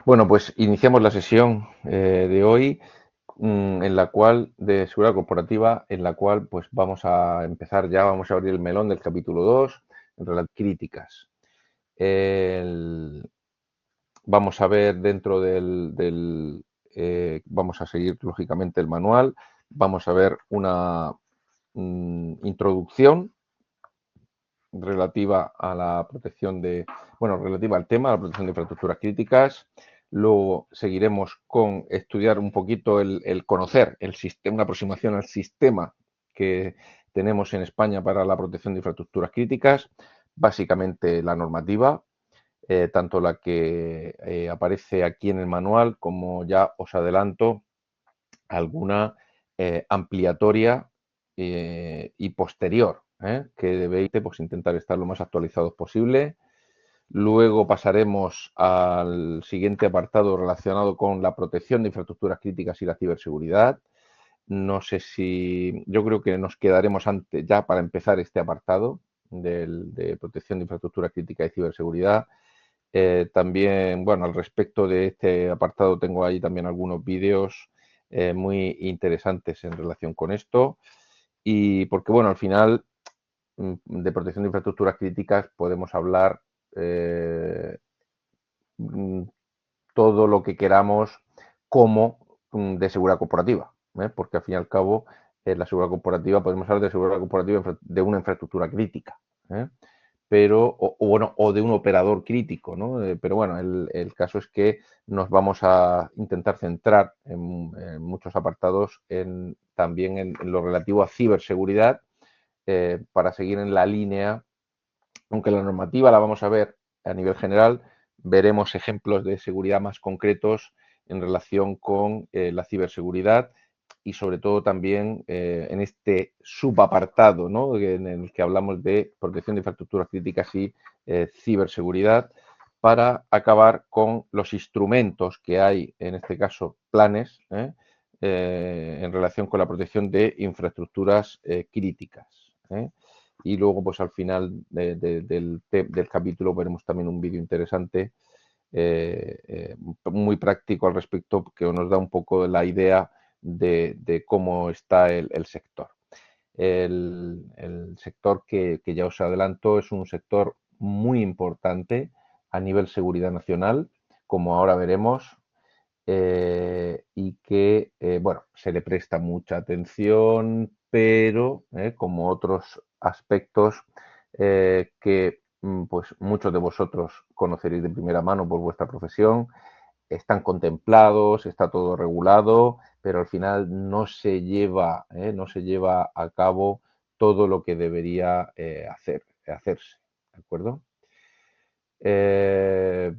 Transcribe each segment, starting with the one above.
Bueno, pues iniciamos la sesión de hoy en la cual, de seguridad corporativa, en la cual pues vamos a empezar ya, vamos a abrir el melón del capítulo 2 entre las críticas. El- Vamos a ver dentro vamos a seguir lógicamente el manual, vamos a ver una introducción relativa a la protección relativa al tema, la protección de infraestructuras críticas. Luego seguiremos con estudiar un poquito el conocer el sistema, una aproximación al sistema que tenemos en España para la protección de infraestructuras críticas, básicamente la normativa, tanto la que aparece aquí en el manual como ya os adelanto alguna ampliatoria y posterior, que debéis pues, intentar estar lo más actualizados posible. Luego pasaremos al siguiente apartado relacionado con la protección de infraestructuras críticas y la ciberseguridad. No sé si yo creo que nos quedaremos antes ya para empezar este apartado de protección de infraestructuras críticas y ciberseguridad. También, bueno, al respecto de este apartado tengo ahí también algunos vídeos muy interesantes en relación con esto. Y porque, bueno, al final de protección de infraestructuras críticas podemos hablar eh, mm, todo lo que queramos como de seguridad corporativa, porque al fin y al cabo la seguridad corporativa, podemos hablar de seguridad corporativa de una infraestructura crítica, ¿eh? Pero, bueno, o de un operador crítico, ¿no? Pero bueno, el caso es que nos vamos a intentar centrar en muchos apartados también en lo relativo a ciberseguridad para seguir en la línea, aunque la normativa la vamos a ver a nivel general, veremos ejemplos de seguridad más concretos en relación con la ciberseguridad y sobre todo también en este subapartado, ¿no? En el que hablamos de protección de infraestructuras críticas y ciberseguridad, para acabar con los instrumentos que hay, en este caso planes, en relación con la protección de infraestructuras críticas. Y luego, pues al final del capítulo veremos también un vídeo interesante, muy práctico al respecto, que nos da un poco la idea de cómo está el sector. El sector que ya os adelanto es un sector muy importante a nivel seguridad nacional, como ahora veremos, y que, bueno, se le presta mucha atención, pero como otros aspectos que pues muchos de vosotros conoceréis de primera mano por vuestra profesión, están contemplados, está todo regulado, pero al final no se lleva a cabo todo lo que debería hacerse, ¿de acuerdo?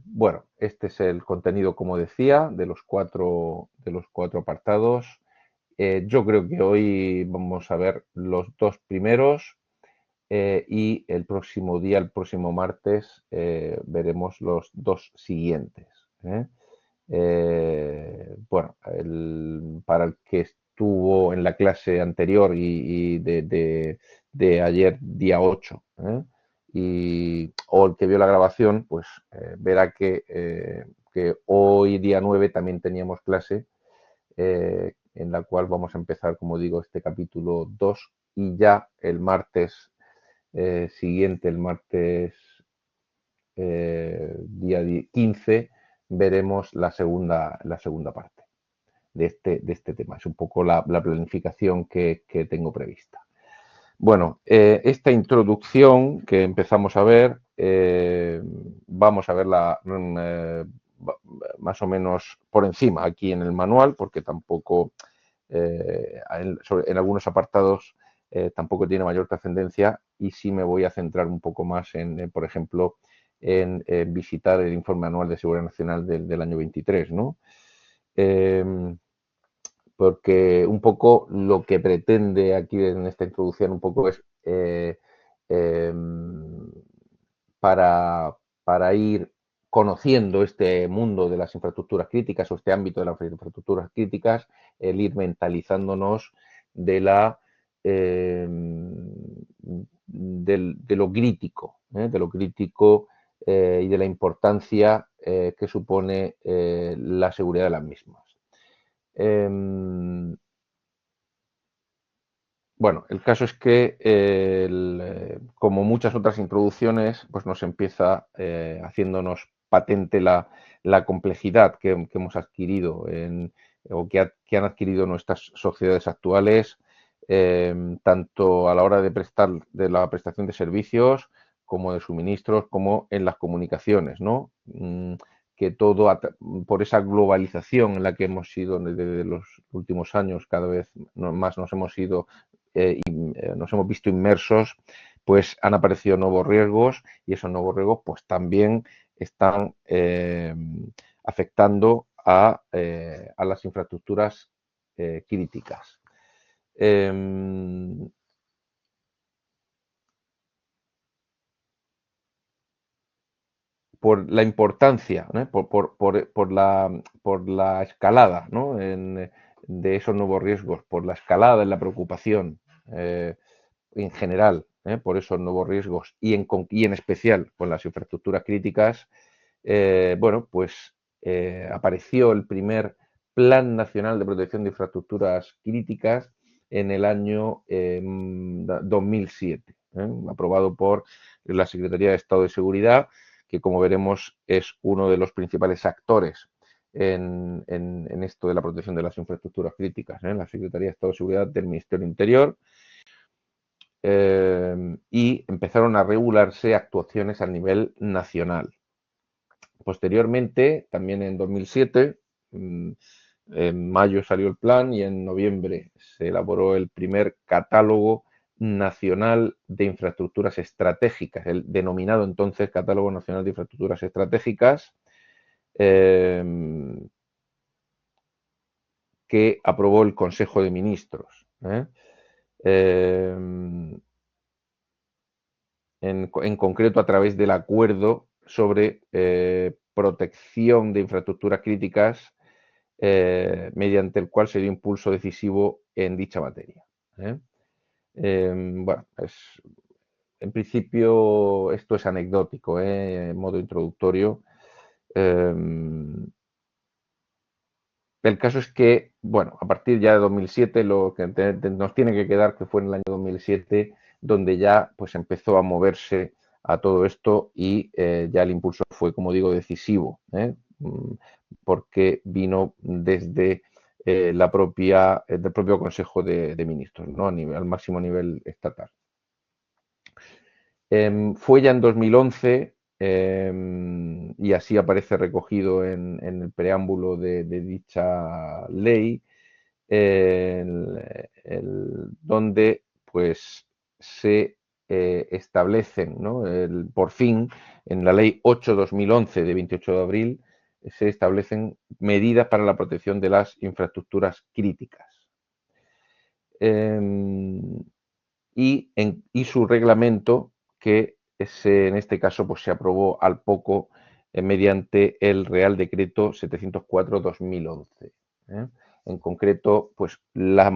Bueno, este es el contenido, como decía, de los cuatro apartados. Yo creo que hoy vamos a ver los dos primeros y el próximo día, el próximo martes, veremos los dos siguientes. ¿Eh? Bueno, para el que estuvo en la clase anterior y de ayer, día 8, o el que vio la grabación, pues verá que hoy, día 9, también teníamos clase en la cual vamos a empezar, como digo, este capítulo 2 y ya el martes siguiente, el martes día 15, veremos la segunda parte de este tema. Es un poco la planificación que tengo prevista. Bueno, esta introducción que empezamos a ver, vamos a verla más o menos por encima aquí en el manual, porque tampoco en algunos apartados tampoco tiene mayor trascendencia y sí me voy a centrar un poco más por ejemplo, en visitar el informe anual de seguridad nacional del año 23, ¿no? Porque un poco lo que pretende aquí en esta introducción un poco es eh, para, para ir conociendo este mundo de las infraestructuras críticas o este ámbito de las infraestructuras críticas, el ir mentalizándonos de de lo crítico y de la importancia que supone la seguridad de las mismas. Bueno, el caso es que, como muchas otras introducciones, pues nos empieza haciéndonos patente la complejidad que hemos adquirido o que han adquirido nuestras sociedades actuales, tanto a la hora de la prestación de servicios, como de suministros, como en las comunicaciones, ¿no? Que todo, por esa globalización en la que hemos sido desde los últimos años, cada vez más nos hemos visto inmersos, pues han aparecido nuevos riesgos y esos nuevos riesgos pues también están afectando a las infraestructuras críticas. Por la importancia, ¿no? por la escalada, ¿no? De esos nuevos riesgos, por la escalada en la preocupación en general, por esos nuevos riesgos y en especial con las infraestructuras críticas, bueno, pues apareció el primer Plan Nacional de Protección de Infraestructuras Críticas en el año 2007, aprobado por la Secretaría de Estado de Seguridad, que como veremos es uno de los principales actores en esto de la protección de las infraestructuras críticas, la Secretaría de Estado de Seguridad del Ministerio Interior, y empezaron a regularse actuaciones a nivel nacional. Posteriormente, también en 2007, en mayo salió el plan y en noviembre se elaboró el primer catálogo nacional de infraestructuras estratégicas, el denominado entonces Catálogo Nacional de Infraestructuras Estratégicas, que aprobó el Consejo de Ministros. En concreto a través del acuerdo sobre protección de infraestructuras críticas, mediante el cual se dio impulso decisivo en dicha materia. Bueno, en principio esto es anecdótico, en modo introductorio. El caso es que, bueno, a partir ya de 2007, lo que nos tiene que quedar que fue en el año 2007, donde ya pues empezó a moverse a todo esto y ya el impulso fue, como digo, decisivo, porque vino desde del propio Consejo de Ministros, ¿no? Al máximo nivel estatal. Fue ya en 2011, y así aparece recogido en el preámbulo de dicha ley, donde pues se establecen, ¿no? Por fin, en la ley 8/2011 de 28 de abril, se establecen medidas para la protección de las infraestructuras críticas. Y su reglamento, que en este caso pues, se aprobó al poco mediante el Real Decreto 704/2011. En concreto, pues la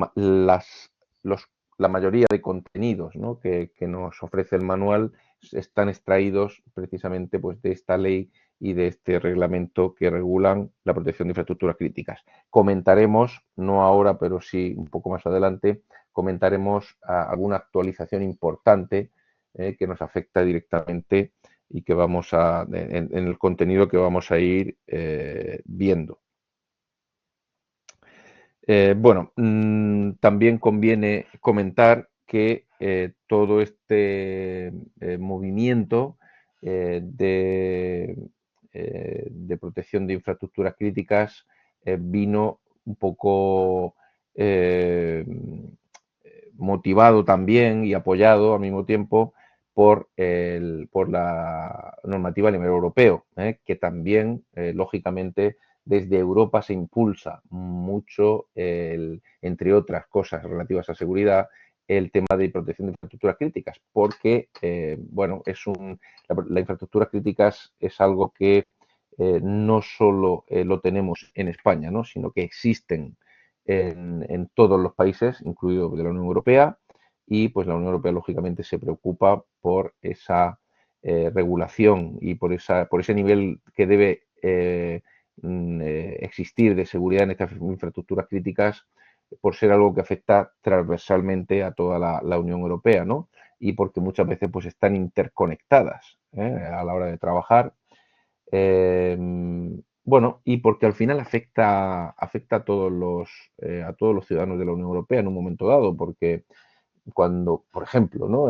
mayoría de contenidos, ¿no? que nos ofrece el manual están extraídos precisamente pues, de esta ley y de este reglamento que regulan la protección de infraestructuras críticas. Comentaremos, no ahora, pero sí un poco más adelante, comentaremos alguna actualización importante que nos afecta directamente y que vamos en el contenido que vamos a ir viendo. Bueno, también conviene comentar que todo este movimiento de protección de infraestructuras críticas vino un poco motivado también y apoyado al mismo tiempo por la normativa a nivel europeo, que también, lógicamente, desde Europa se impulsa mucho, entre otras cosas relativas a seguridad, el tema de protección de infraestructuras críticas, porque, bueno, la infraestructuras críticas es algo que no solo lo tenemos en España, ¿no? Sino que existen en todos los países, incluido de la Unión Europea, y pues la Unión Europea lógicamente se preocupa por esa regulación y por ese nivel que debe existir de seguridad en estas infraestructuras críticas por ser algo que afecta transversalmente a toda la Unión Europea, ¿no? Y porque muchas veces pues están interconectadas a la hora de trabajar. Eh, bueno, y porque al final afecta a todos los ciudadanos de la Unión Europea en un momento dado, porque cuando, por ejemplo, ¿no?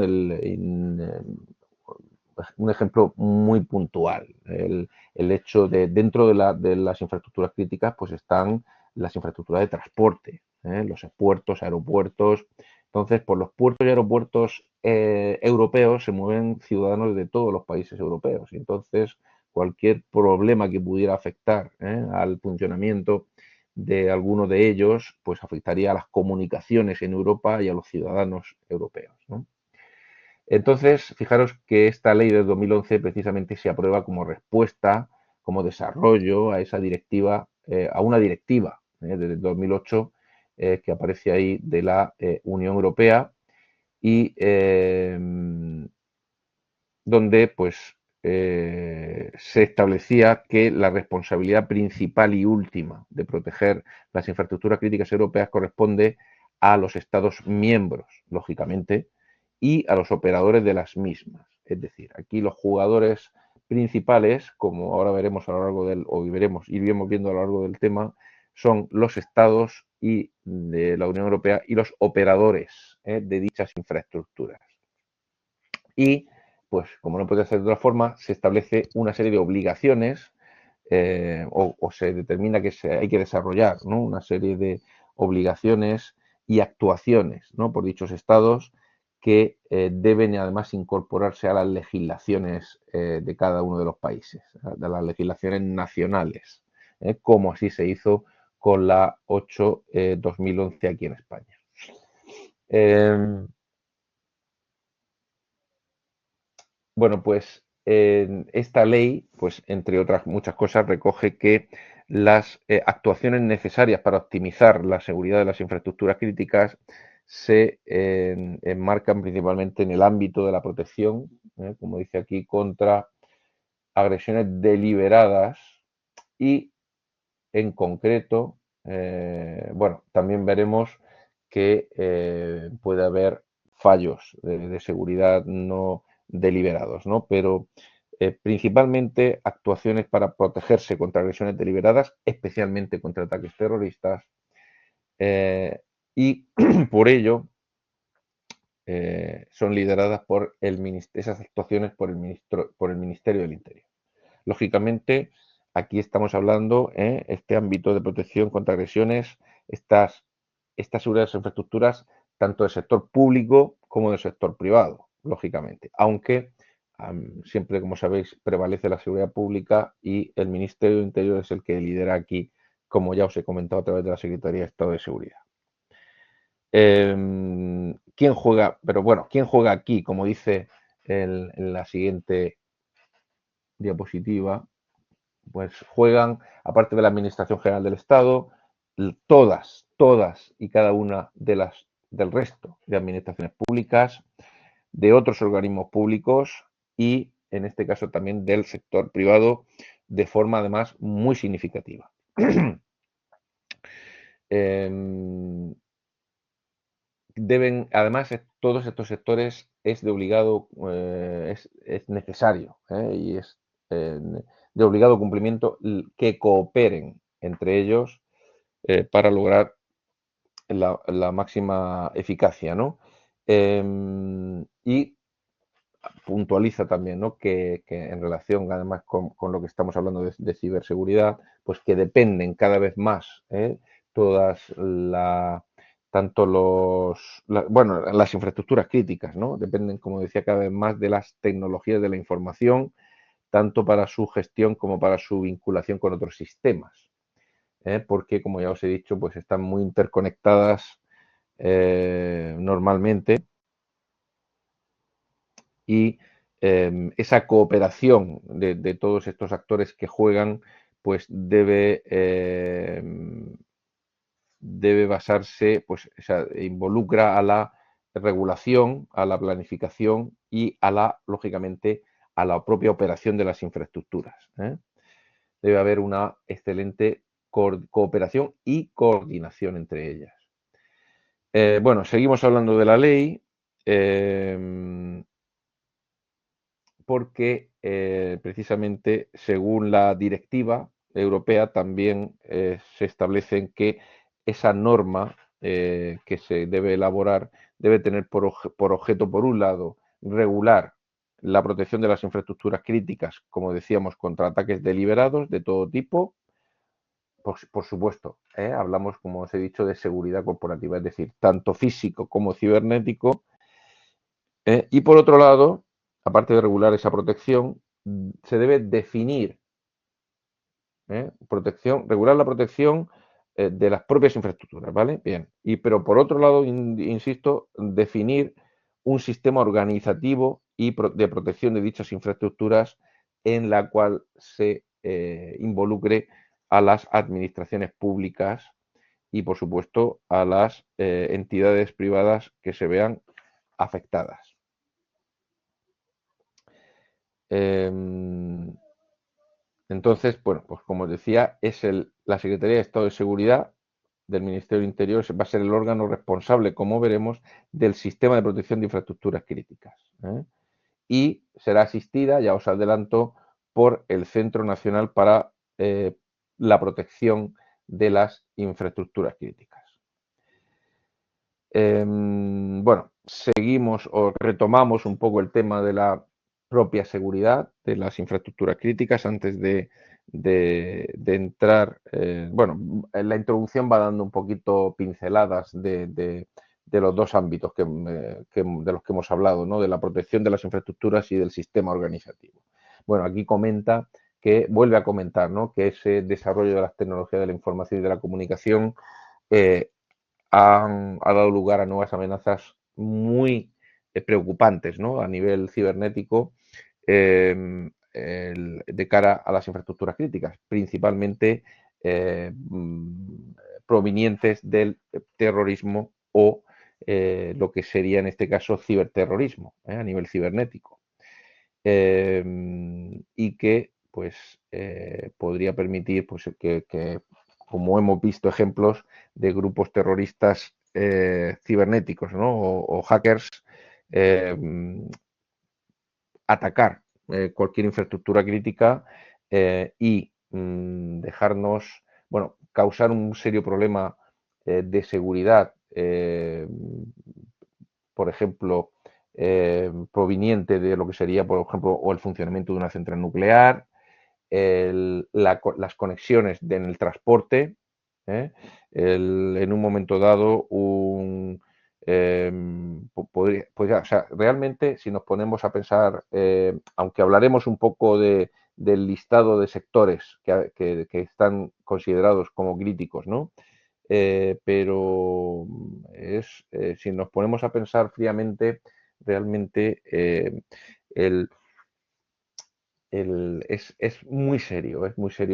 Un ejemplo muy puntual, el hecho de dentro de las infraestructuras críticas, pues están las infraestructuras de transporte, los puertos, aeropuertos. Entonces, por los puertos y aeropuertos europeos se mueven ciudadanos de todos los países europeos. Y entonces, cualquier problema que pudiera afectar al funcionamiento de alguno de ellos, pues afectaría a las comunicaciones en Europa y a los ciudadanos europeos, ¿no? Entonces, fijaros que esta ley del 2011 precisamente se aprueba como respuesta, como desarrollo a esa directiva, a una directiva de 2008 que aparece ahí de la Unión Europea y donde pues se establecía que la responsabilidad principal y última de proteger las infraestructuras críticas europeas corresponde a los Estados miembros, lógicamente, y a los operadores de las mismas. Es decir, aquí los jugadores principales, como ahora veremos a lo largo del, o iremos viendo a lo largo del tema, son los Estados y de la Unión Europea y los operadores de dichas infraestructuras. Y, pues, como no puede ser de otra forma, se establece una serie de obligaciones o se determina que hay que desarrollar, ¿no? Una serie de obligaciones y actuaciones, ¿no? Por dichos estados que deben además incorporarse a las legislaciones de cada uno de los países, de las legislaciones nacionales, como así se hizo con la 8-2011 aquí en España. Bueno, pues esta ley, pues entre otras muchas cosas, recoge que las actuaciones necesarias para optimizar la seguridad de las infraestructuras críticas se enmarcan principalmente en el ámbito de la protección, como dice aquí, contra agresiones deliberadas y, en concreto, bueno, también veremos que puede haber fallos de seguridad no deliberados, ¿no? Pero principalmente actuaciones para protegerse contra agresiones deliberadas, especialmente contra ataques terroristas, y por ello son lideradas por esas actuaciones por el Ministerio del Interior. Lógicamente, aquí estamos hablando este ámbito de protección contra agresiones, estas seguridad de las infraestructuras, tanto del sector público como del sector privado, lógicamente. Aunque siempre, como sabéis, prevalece la seguridad pública y el Ministerio del Interior es el que lidera aquí, como ya os he comentado a través de la Secretaría de Estado de Seguridad. ¿Quién juega? Pero bueno, ¿quién juega aquí? Como dice en la siguiente diapositiva, pues juegan, aparte de la Administración General del Estado, todas y cada una del resto de administraciones públicas, de otros organismos públicos y, en este caso, también del sector privado, de forma además muy significativa. Además, todos estos sectores es de obligado, es necesario y es de obligado cumplimiento que cooperen entre ellos para lograr la máxima eficacia, ¿no? Y puntualiza también, ¿no? que en relación además con lo que estamos hablando de ciberseguridad, pues que dependen cada vez más todas bueno, las infraestructuras críticas, ¿no? Dependen, como decía, cada vez más de las tecnologías de la información, tanto para su gestión como para su vinculación con otros sistemas, porque, como ya os he dicho, pues están muy interconectadas normalmente y esa cooperación de todos estos actores que juegan, pues debe basarse, pues, o sea, involucra a la regulación, a la planificación y lógicamente, a la propia operación de las infraestructuras. debe haber una excelente cooperación y coordinación entre ellas. Bueno, seguimos hablando de la ley, porque precisamente según la directiva europea también se establecen que esa norma que se debe elaborar debe tener por objeto, por un lado, regular la protección de las infraestructuras críticas, como decíamos, contra ataques deliberados de todo tipo. Por supuesto, hablamos, como os he dicho, de seguridad corporativa, es decir, tanto físico como cibernético. Y por otro lado, aparte de regular esa protección, se debe definir regular la protección de las propias infraestructuras, ¿vale? Bien. Pero por otro lado, insisto, definir un sistema organizativo y de protección de dichas infraestructuras en la cual se involucre a las administraciones públicas y, por supuesto, a las entidades privadas que se vean afectadas. Entonces, bueno, pues como os decía, es la Secretaría de Estado de Seguridad del Ministerio del Interior, va a ser el órgano responsable, como veremos, del sistema de protección de infraestructuras críticas. Y será asistida, ya os adelanto, por el Centro Nacional para la Protección de las Infraestructuras Críticas. Bueno, seguimos o retomamos un poco el tema de la propia seguridad de las infraestructuras críticas antes de entrar. Bueno, en la introducción va dando un poquito pinceladas de los dos ámbitos de los que hemos hablado, ¿no? De la protección de las infraestructuras y del sistema organizativo. Bueno, aquí comenta que vuelve a comentar, ¿no? Que ese desarrollo de las tecnologías de la información y de la comunicación ha dado lugar a nuevas amenazas muy preocupantes, ¿no? A nivel cibernético de cara a las infraestructuras críticas, principalmente provenientes del terrorismo o lo que sería en este caso ciberterrorismo a nivel cibernético. Y que pues podría permitir pues, que, como hemos visto ejemplos de grupos terroristas cibernéticos, ¿no? o hackers, atacar cualquier infraestructura crítica y dejarnos, bueno, causar un serio problema de seguridad, por ejemplo, proveniente de lo que sería, por ejemplo, o el funcionamiento de una central nuclear, las conexiones en el transporte, en un momento dado pues ya, o sea, realmente si nos ponemos a pensar, aunque hablaremos un poco del listado de sectores que están considerados como críticos, ¿no? Pero si nos ponemos a pensar fríamente, realmente es muy serio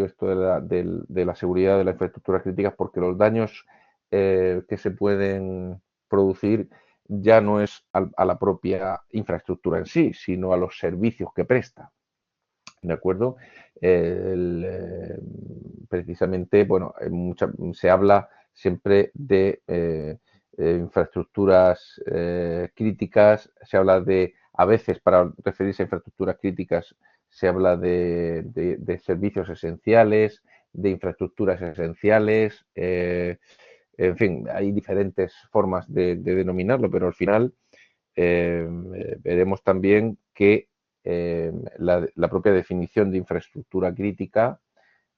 esto de la seguridad de las infraestructuras críticas porque los daños que se pueden producir ya no es a la propia infraestructura en sí, sino a los servicios que presta. ¿De acuerdo? Precisamente, bueno, se habla siempre de infraestructuras críticas, se habla a veces para referirse a infraestructuras críticas, se habla de servicios esenciales, de infraestructuras esenciales, en fin, hay diferentes formas de denominarlo, pero al final veremos también que la propia definición de infraestructura crítica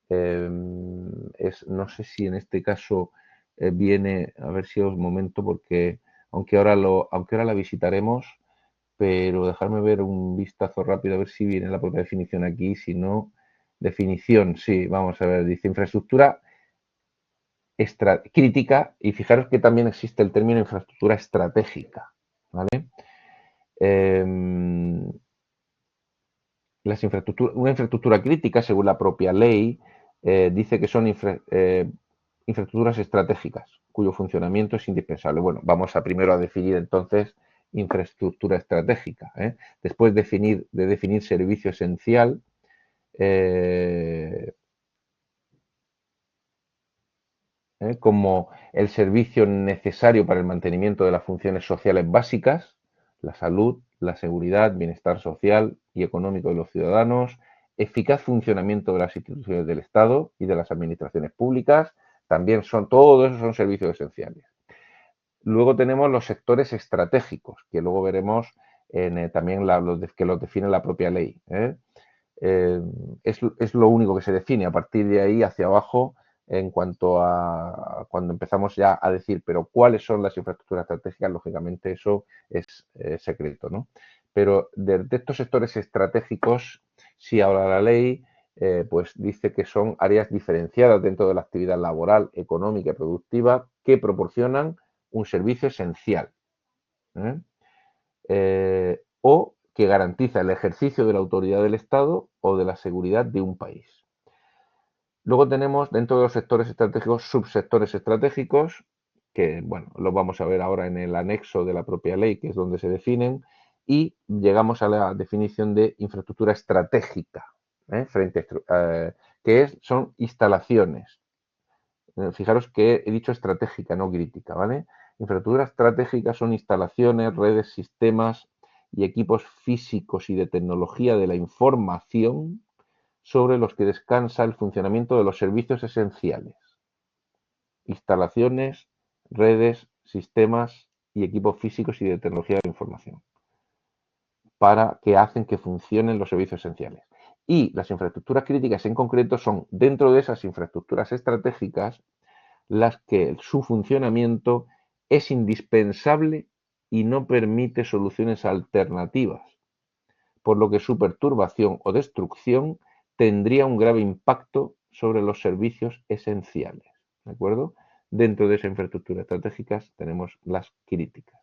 no sé si en este caso viene, a ver si os momento, porque aunque ahora la visitaremos, pero dejarme ver un vistazo rápido a ver si viene la propia definición aquí, si no, definición, sí, vamos a ver, dice infraestructura crítica y fijaros que también existe el término infraestructura estratégica, ¿vale? Una infraestructura crítica, según la propia ley, dice que son infraestructuras estratégicas, cuyo funcionamiento es indispensable. Bueno, vamos primero a definir entonces infraestructura estratégica. Después de definir servicio esencial, como el servicio necesario para el mantenimiento de las funciones sociales básicas, la salud, la seguridad, bienestar social y económico de los ciudadanos, eficaz funcionamiento de las instituciones del Estado y de las administraciones públicas, también son, todos esos son servicios esenciales. Luego tenemos los sectores estratégicos, que luego veremos también que los define la propia ley. Es lo único que se define. A partir de ahí hacia abajo, en cuanto a cuando empezamos ya a decir, pero cuáles son las infraestructuras estratégicas, lógicamente eso es secreto, ¿no? Pero de estos sectores estratégicos, sí habla la ley, pues dice que son áreas diferenciadas dentro de la actividad laboral, económica y productiva que proporcionan un servicio esencial. ¿eh? O que garantiza el ejercicio de la autoridad del Estado o de la seguridad de un país. Luego tenemos dentro de los sectores estratégicos subsectores estratégicos, que bueno, los vamos a ver ahora en el anexo de la propia ley, que es donde se definen, y llegamos a la definición de infraestructura estratégica, son instalaciones. Fijaros que he dicho estratégica, no crítica, ¿vale? Infraestructura estratégica son instalaciones, redes, sistemas y equipos físicos y de tecnología de la información sobre los que descansa el funcionamiento de los servicios esenciales. Instalaciones, redes, sistemas y equipos físicos y de tecnología de la información para que hacen que funcionen los servicios esenciales. Y las infraestructuras críticas en concreto son dentro de esas infraestructuras estratégicas las que su funcionamiento es indispensable y no permite soluciones alternativas, por lo que su perturbación o destrucción tendría un grave impacto sobre los servicios esenciales. ¿De acuerdo? Dentro de esa infraestructura estratégicas tenemos las críticas.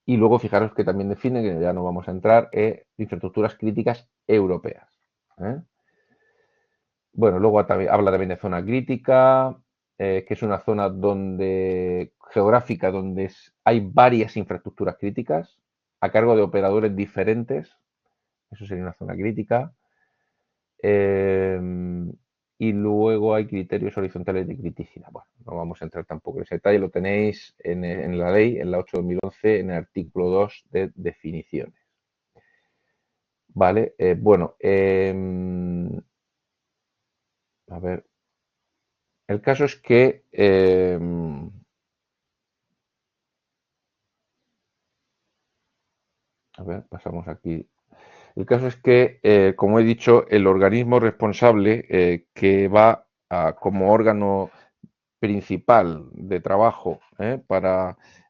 Y luego fijaros que también define, que ya no vamos a entrar, infraestructuras críticas europeas. Bueno, luego habla también de zona crítica, que es una zona geográfica donde hay varias infraestructuras críticas a cargo de operadores diferentes. Eso sería una zona crítica. Y luego hay criterios horizontales de criticidad. Bueno, no vamos a entrar tampoco en ese detalle, lo tenéis en la ley, en la 8/2011, en el artículo 2 de definiciones. Vale, bueno, a ver, el caso es que a ver, pasamos aquí. El caso es que, como he dicho, el organismo responsable que va como órgano principal de trabajo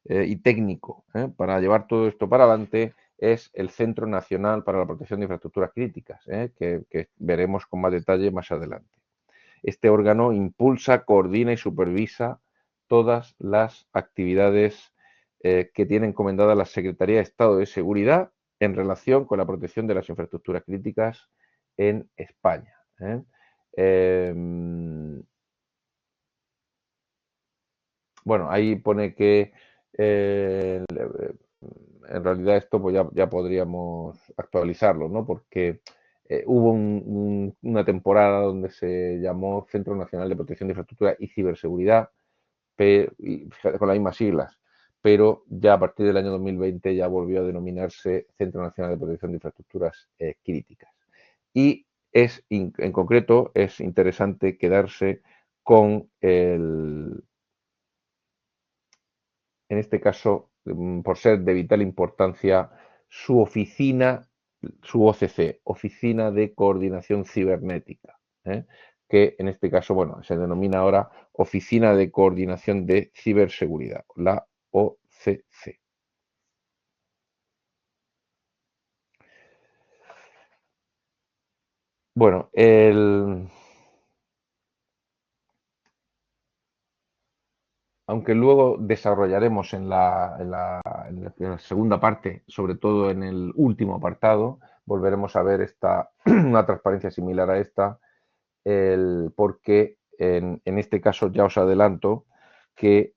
y técnico para llevar todo esto para adelante es el Centro Nacional para la Protección de Infraestructuras Críticas, que veremos con más detalle más adelante. Este órgano impulsa, coordina y supervisa todas las actividades que tiene encomendada la Secretaría de Estado de Seguridad en relación con la protección de las infraestructuras críticas en España. Bueno, ahí pone que en realidad esto pues ya podríamos actualizarlo, ¿no? Porque hubo una temporada donde se llamó Centro Nacional de Protección de Infraestructura y Ciberseguridad, fíjate, con las mismas siglas, pero ya a partir del año 2020 ya volvió a denominarse Centro Nacional de Protección de Infraestructuras Críticas. Y en concreto es interesante quedarse con en este caso, por ser de vital importancia, su oficina, su OCC, Oficina de Coordinación Cibernética, que en este caso, bueno, se denomina ahora Oficina de Coordinación de Ciberseguridad, la OCC. Bueno, aunque luego desarrollaremos en la segunda parte, sobre todo en el último apartado, volveremos a ver una transparencia similar a esta, porque en este caso ya os adelanto que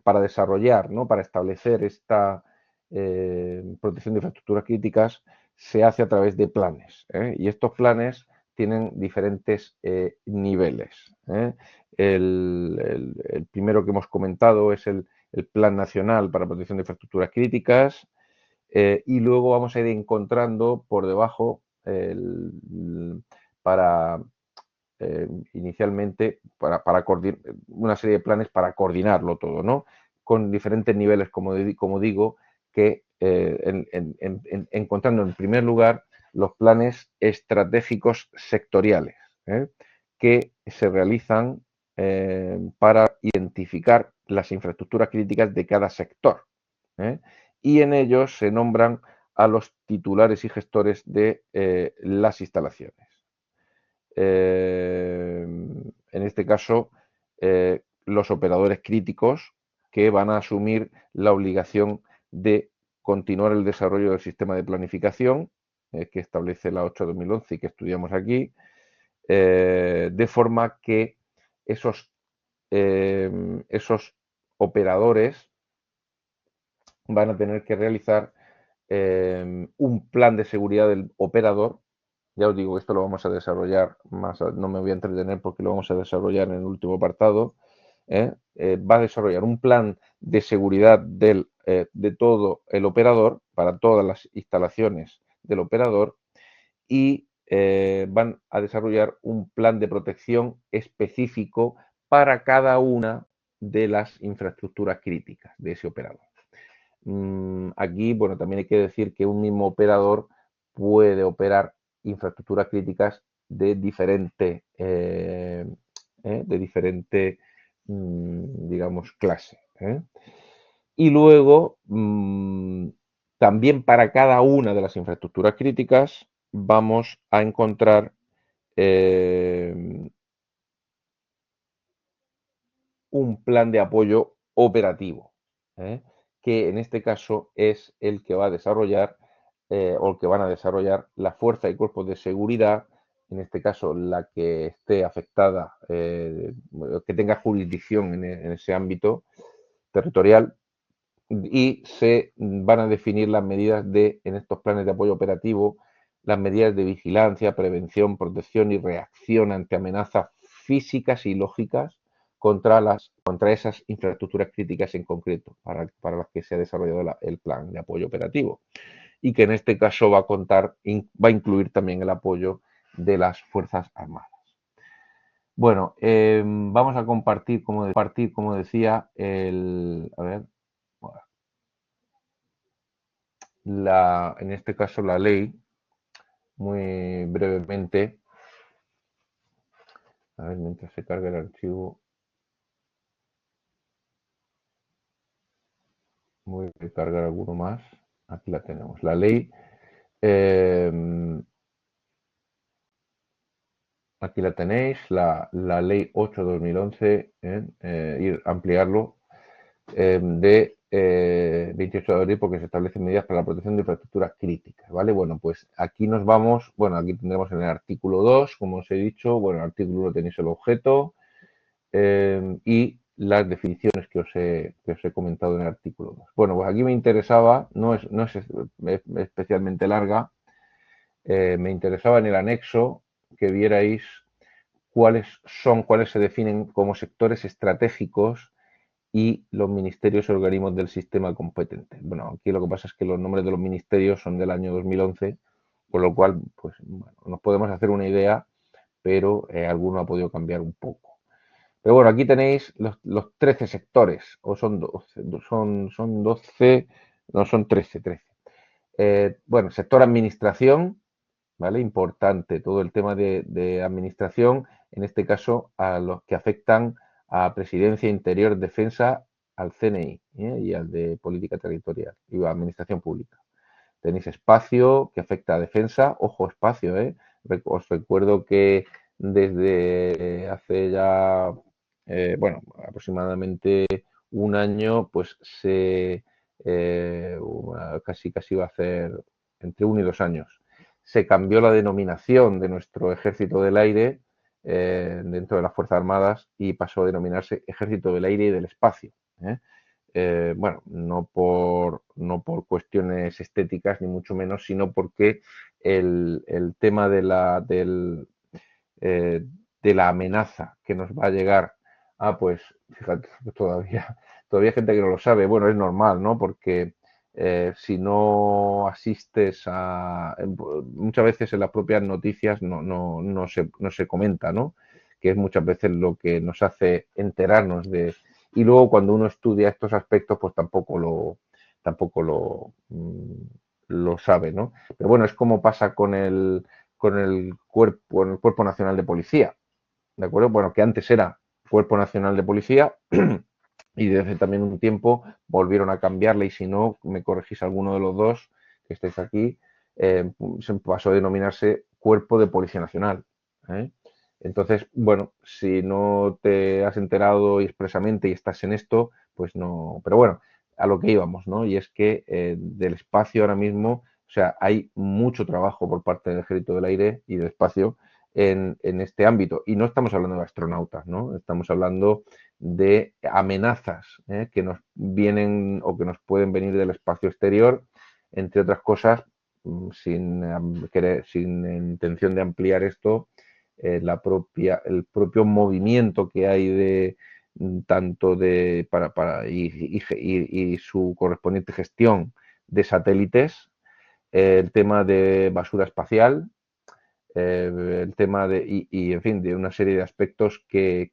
para desarrollar, ¿no? Para establecer esta protección de infraestructuras críticas, se hace a través de planes. Y estos planes tienen diferentes niveles. El primero que hemos comentado es el Plan Nacional para Protección de Infraestructuras Críticas, y luego vamos a ir encontrando por debajo para inicialmente para una serie de planes para coordinarlo todo, ¿no? Con diferentes niveles, como digo, que encontrando en primer lugar los planes estratégicos sectoriales, que se realizan para identificar las infraestructuras críticas de cada sector. Y en ellos se nombran a los titulares y gestores de las instalaciones. En este caso, los operadores críticos que van a asumir la obligación de continuar el desarrollo del sistema de planificación que establece la 8/2011 y que estudiamos aquí, de forma que esos operadores van a tener que realizar un plan de seguridad del operador. Ya os digo, esto lo vamos a desarrollar más, no me voy a entretener porque lo vamos a desarrollar en el último apartado. Va a desarrollar un plan de seguridad de todo el operador, para todas las instalaciones del operador, y van a desarrollar un plan de protección específico para cada una de las infraestructuras críticas de ese operador. Aquí, bueno, también hay que decir que un mismo operador puede operar infraestructuras críticas de diferente, digamos, clase. Y luego, también para cada una de las infraestructuras críticas vamos a encontrar un plan de apoyo operativo, que en este caso es el que va a desarrollar o el que van a desarrollar la fuerza y cuerpos de seguridad, en este caso la que esté afectada, que tenga jurisdicción en ese ámbito territorial, y se van a definir las medidas en estos planes de apoyo operativo, las medidas de vigilancia, prevención, protección y reacción ante amenazas físicas y lógicas contra esas infraestructuras críticas en concreto, para las que se ha desarrollado el plan de apoyo operativo. Y que en este caso va a incluir también el apoyo de las Fuerzas Armadas. Bueno, vamos a compartir, como decía, en este caso la ley, muy brevemente. A ver, mientras se carga el archivo. Voy a cargar alguno más. Aquí la tenemos. La ley. Aquí la tenéis. La ley 8/2011. Ir ampliarlo. De 28 de abril, porque se establecen medidas para la protección de infraestructuras críticas, ¿vale? Bueno, pues aquí nos vamos, bueno, aquí tendremos en el artículo 2, como os he dicho, bueno, en el artículo 1 tenéis el objeto y las definiciones que os he comentado en el artículo 2. Bueno, pues aquí me interesaba, no es especialmente larga, me interesaba en el anexo que vierais cuáles se definen como sectores estratégicos y los ministerios y organismos del sistema competente. Bueno, aquí lo que pasa es que los nombres de los ministerios son del año 2011, con lo cual, pues, bueno, nos podemos hacer una idea, pero alguno ha podido cambiar un poco. Pero bueno, aquí tenéis los 13 sectores, o son 12, son 12, no, son 13. Bueno, sector administración, ¿vale? Importante todo el tema de administración, en este caso a los que afectan a Presidencia, Interior, Defensa, al CNI y al de Política Territorial y a Administración Pública. Tenéis espacio que afecta a defensa, ojo espacio, os recuerdo que desde hace ya, bueno, aproximadamente un año, pues casi va a hacer entre 1 y 2 años, se cambió la denominación de nuestro Ejército del Aire dentro de las Fuerzas Armadas y pasó a denominarse Ejército del Aire y del Espacio. Bueno, no por cuestiones estéticas, ni mucho menos, sino porque el tema del eh, de la amenaza que nos va a llegar. Ah, pues fíjate, todavía hay gente que no lo sabe. Bueno, es normal, ¿no? Porque si no asistes muchas veces en las propias noticias no se comenta, ¿no? Que es muchas veces lo que nos hace enterarnos de... Y luego cuando uno estudia estos aspectos, pues tampoco lo sabe, ¿no? Pero bueno, es como pasa con el Cuerpo Nacional de Policía, ¿de acuerdo? Bueno, que antes era Cuerpo Nacional de Policía y desde también un tiempo volvieron a cambiarle y si no, me corregís alguno de los dos que estáis aquí, se pasó a denominarse Cuerpo de Policía Nacional. ¿Eh? Entonces, bueno, si no te has enterado expresamente y estás en esto, pues no. Pero bueno, a lo que íbamos, ¿no? Y es que del espacio ahora mismo, o sea, hay mucho trabajo por parte del Ejército del Aire y del Espacio en este ámbito. Y no estamos hablando de astronautas, ¿no? Estamos hablando de amenazas que nos vienen o que nos pueden venir del espacio exterior, entre otras cosas, sin intención de ampliar esto, el propio movimiento que hay de tanto de y su correspondiente gestión de satélites, el tema de basura espacial, el tema en fin, de una serie de aspectos que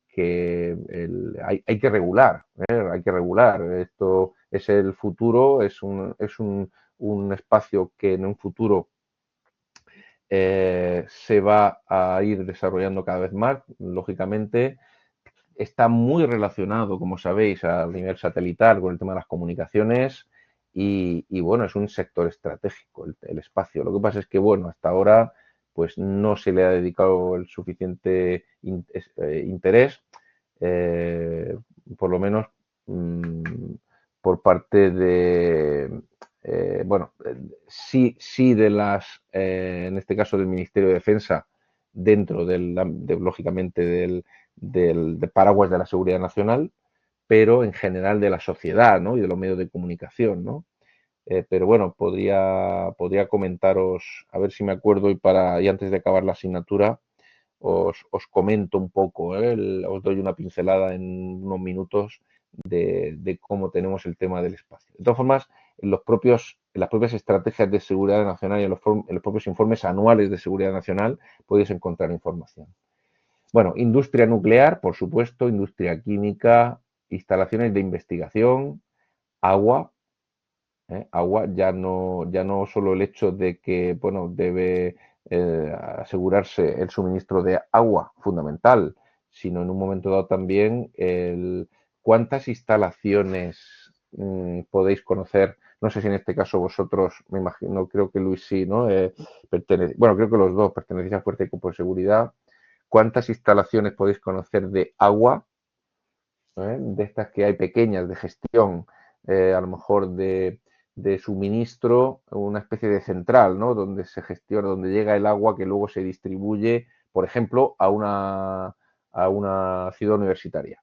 hay que regular, hay que regular. Esto es el futuro, es un espacio que en un futuro se va a ir desarrollando cada vez más, lógicamente. Está muy relacionado, como sabéis, a nivel satelital con el tema de las comunicaciones y bueno, es un sector estratégico el espacio. Lo que pasa es que, bueno, hasta ahora pues no se le ha dedicado el suficiente interés, eh, por lo menos mm, por parte bueno, sí en este caso del Ministerio de Defensa, dentro lógicamente de paraguas de la seguridad nacional, pero en general de la sociedad, ¿no? Y de los medios de comunicación, ¿no? Pero bueno, podría comentaros, a ver si me acuerdo y antes de acabar la asignatura, os comento un poco, os doy una pincelada en unos minutos de cómo tenemos el tema del espacio. De todas formas, en las propias estrategias de seguridad nacional y en los propios informes anuales de seguridad nacional podéis encontrar información. Bueno, industria nuclear, por supuesto, industria química, instalaciones de investigación, agua, agua, ya no solo el hecho de que, bueno, debe asegurarse el suministro de agua fundamental, sino en un momento dado también cuántas instalaciones podéis conocer. No sé si en este caso vosotros, me imagino, creo que Luis sí, ¿no? Bueno, creo que los dos pertenecéis al Fuerte y Cuerpo de Seguridad. ¿Cuántas instalaciones podéis conocer de agua? De estas que hay pequeñas de gestión, a lo mejor de suministro, una especie de central, ¿no? Donde se gestiona, donde llega el agua que luego se distribuye, por ejemplo, a una ciudad universitaria.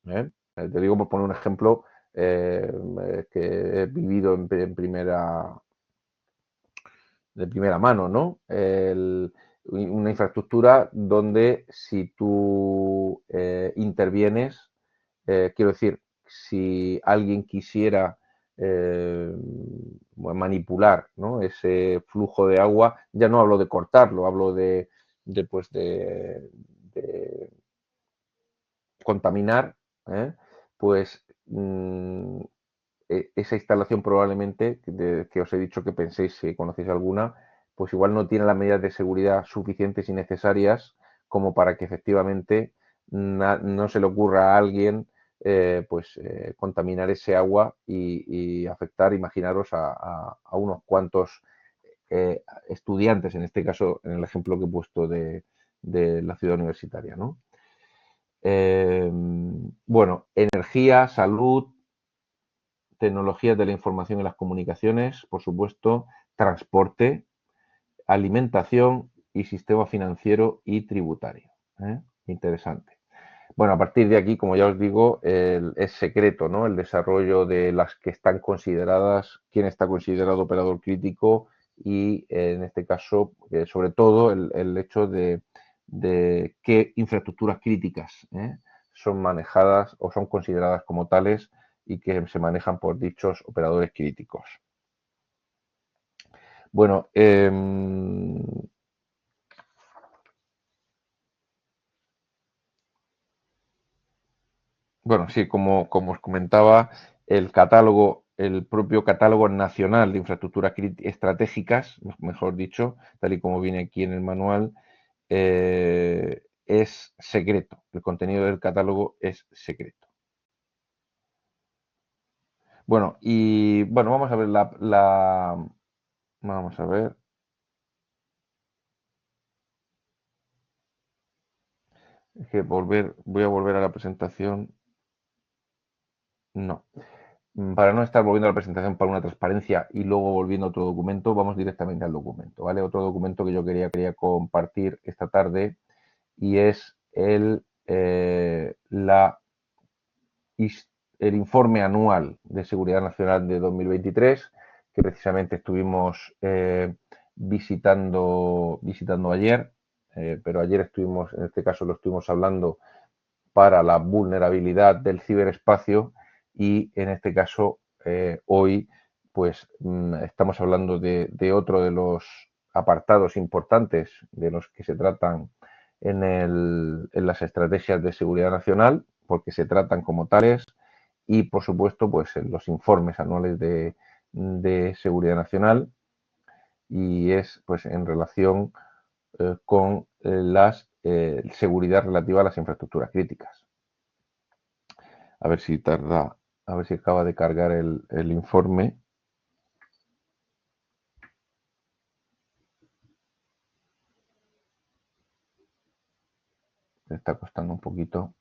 Te digo por poner un ejemplo que he vivido de primera mano, ¿no? Una infraestructura donde si tú intervienes, quiero decir, si alguien quisiera manipular, ¿no? Ese flujo de agua, ya no hablo de cortarlo, hablo pues de contaminar, ¿eh? Pues esa instalación probablemente, que os he dicho que penséis si conocéis alguna, pues igual no tiene las medidas de seguridad suficientes y necesarias como para que efectivamente no se le ocurra a alguien pues contaminar ese agua y afectar, imaginaros, a unos cuantos estudiantes, en este caso, en el ejemplo que he puesto de la ciudad universitaria, ¿no? Bueno, energía, salud, tecnologías de la información y las comunicaciones, por supuesto, transporte, alimentación y sistema financiero y tributario. Interesante. Bueno, a partir de aquí, como ya os digo, es secreto, ¿no? El desarrollo de las que están consideradas, quién está considerado operador crítico y, en este caso, sobre todo, el hecho de qué infraestructuras críticas son manejadas o son consideradas como tales y que se manejan por dichos operadores críticos. Bueno, bueno, sí, como os comentaba, el propio catálogo nacional de infraestructuras estratégicas, mejor dicho, tal y como viene aquí en el manual, es secreto. El contenido del catálogo es secreto. Bueno, y bueno, vamos a ver vamos a ver. Es que voy a volver a la presentación. No. Para no estar volviendo a la presentación para una transparencia y luego volviendo a otro documento, vamos directamente al documento, ¿vale? Otro documento que yo quería compartir esta tarde y es el informe anual de Seguridad Nacional de 2023, que precisamente estuvimos visitando ayer, pero ayer estuvimos, en este caso lo estuvimos hablando para la vulnerabilidad del ciberespacio y en este caso hoy pues estamos hablando de otro de los apartados importantes de los que se tratan en las estrategias de seguridad nacional, porque se tratan como tales y por supuesto pues en los informes anuales de seguridad nacional y es pues en relación con la seguridad relativa a las infraestructuras críticas. A ver si tarda, a ver si acaba de cargar el informe. Me está costando un poquito.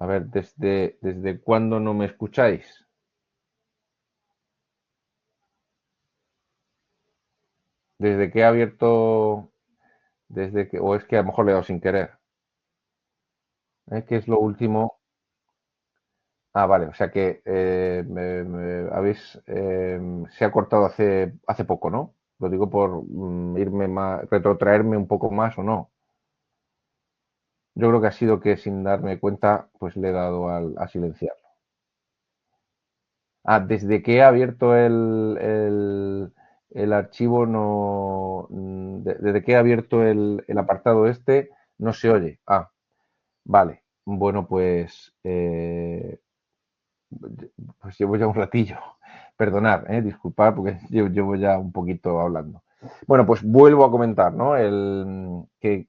A ver, ¿desde cuándo no me escucháis? Desde que he abierto, o es que a lo mejor le he dado sin querer. ¿Qué es lo último? Ah, vale, o sea que se ha cortado hace poco, ¿no? Lo digo por irme más, retrotraerme un poco más o no. Yo creo que ha sido que sin darme cuenta, pues le he dado a silenciar. Ah, desde que he abierto el archivo, no, desde que he abierto el apartado este, no se oye. Ah, vale. Bueno, pues llevo ya un ratillo. Perdonad, disculpad porque llevo ya un poquito hablando. Bueno, pues vuelvo a comentar, ¿no? Que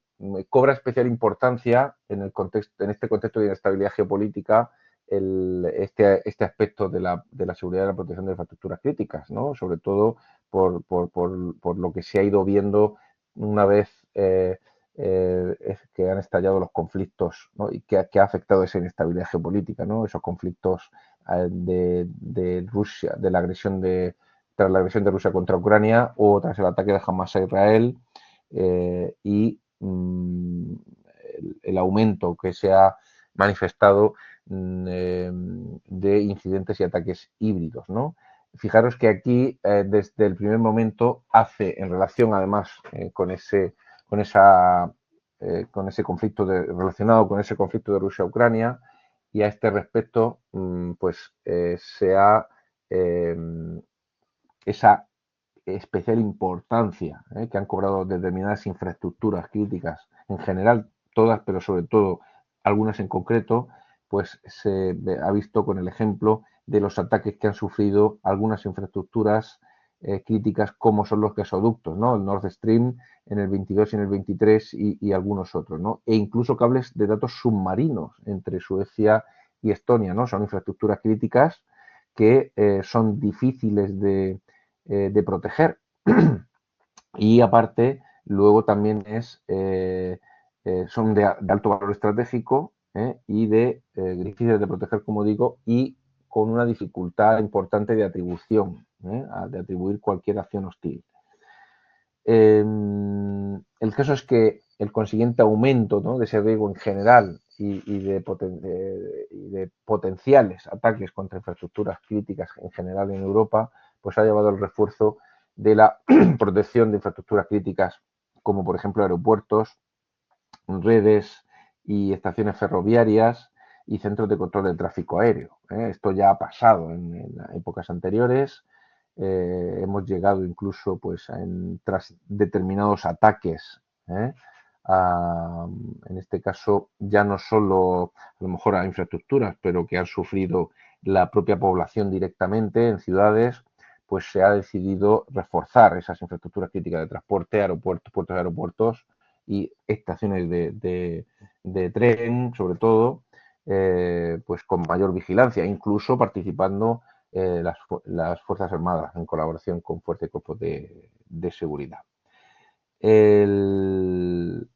cobra especial importancia en el contexto, en este contexto de inestabilidad geopolítica, este aspecto de la seguridad y la protección de infraestructuras críticas, ¿no? Sobre todo por lo que se ha ido viendo una vez es que han estallado los conflictos, ¿no? Y que ha afectado esa inestabilidad geopolítica, ¿no? Esos conflictos de Rusia, tras la agresión de Rusia contra Ucrania o tras el ataque de Hamas a Israel y el aumento que se ha manifestado de incidentes y ataques híbridos, ¿no? Fijaros que aquí, desde el primer momento, en relación además con, esa, con ese conflicto relacionado con ese conflicto de Rusia-Ucrania, y a este respecto, pues se ha eh, esa especial importancia que han cobrado determinadas infraestructuras críticas, en general todas, pero sobre todo algunas en concreto, pues se ha visto con el ejemplo de los ataques que han sufrido algunas infraestructuras críticas como son los gasoductos, ¿no? El Nord Stream en el 22 y en el 23 y algunos otros, ¿no? E incluso cables de datos submarinos entre Suecia y Estonia, ¿no? Son infraestructuras críticas que son difíciles de proteger. Y aparte, luego también son de alto valor estratégico y difíciles de proteger, como digo, y con una dificultad importante de atribución, de atribuir cualquier acción hostil. El caso es que el consiguiente aumento, ¿no?, de ese riesgo en general y de potenciales ataques contra infraestructuras críticas en general en Europa, pues ha llevado al refuerzo de la protección de infraestructuras críticas, como por ejemplo aeropuertos, redes y estaciones ferroviarias y centros de control del tráfico aéreo. Esto ya ha pasado en épocas anteriores. Hemos llegado incluso pues tras determinados ataques, ¿eh? En este caso ya no solo a lo mejor a infraestructuras, pero que han sufrido la propia población directamente en ciudades, pues se ha decidido reforzar esas infraestructuras críticas de transporte, aeropuertos, puertos de aeropuertos y estaciones de tren, sobre todo, pues con mayor vigilancia, incluso participando las Fuerzas Armadas en colaboración con fuerzas y cuerpos de seguridad. El,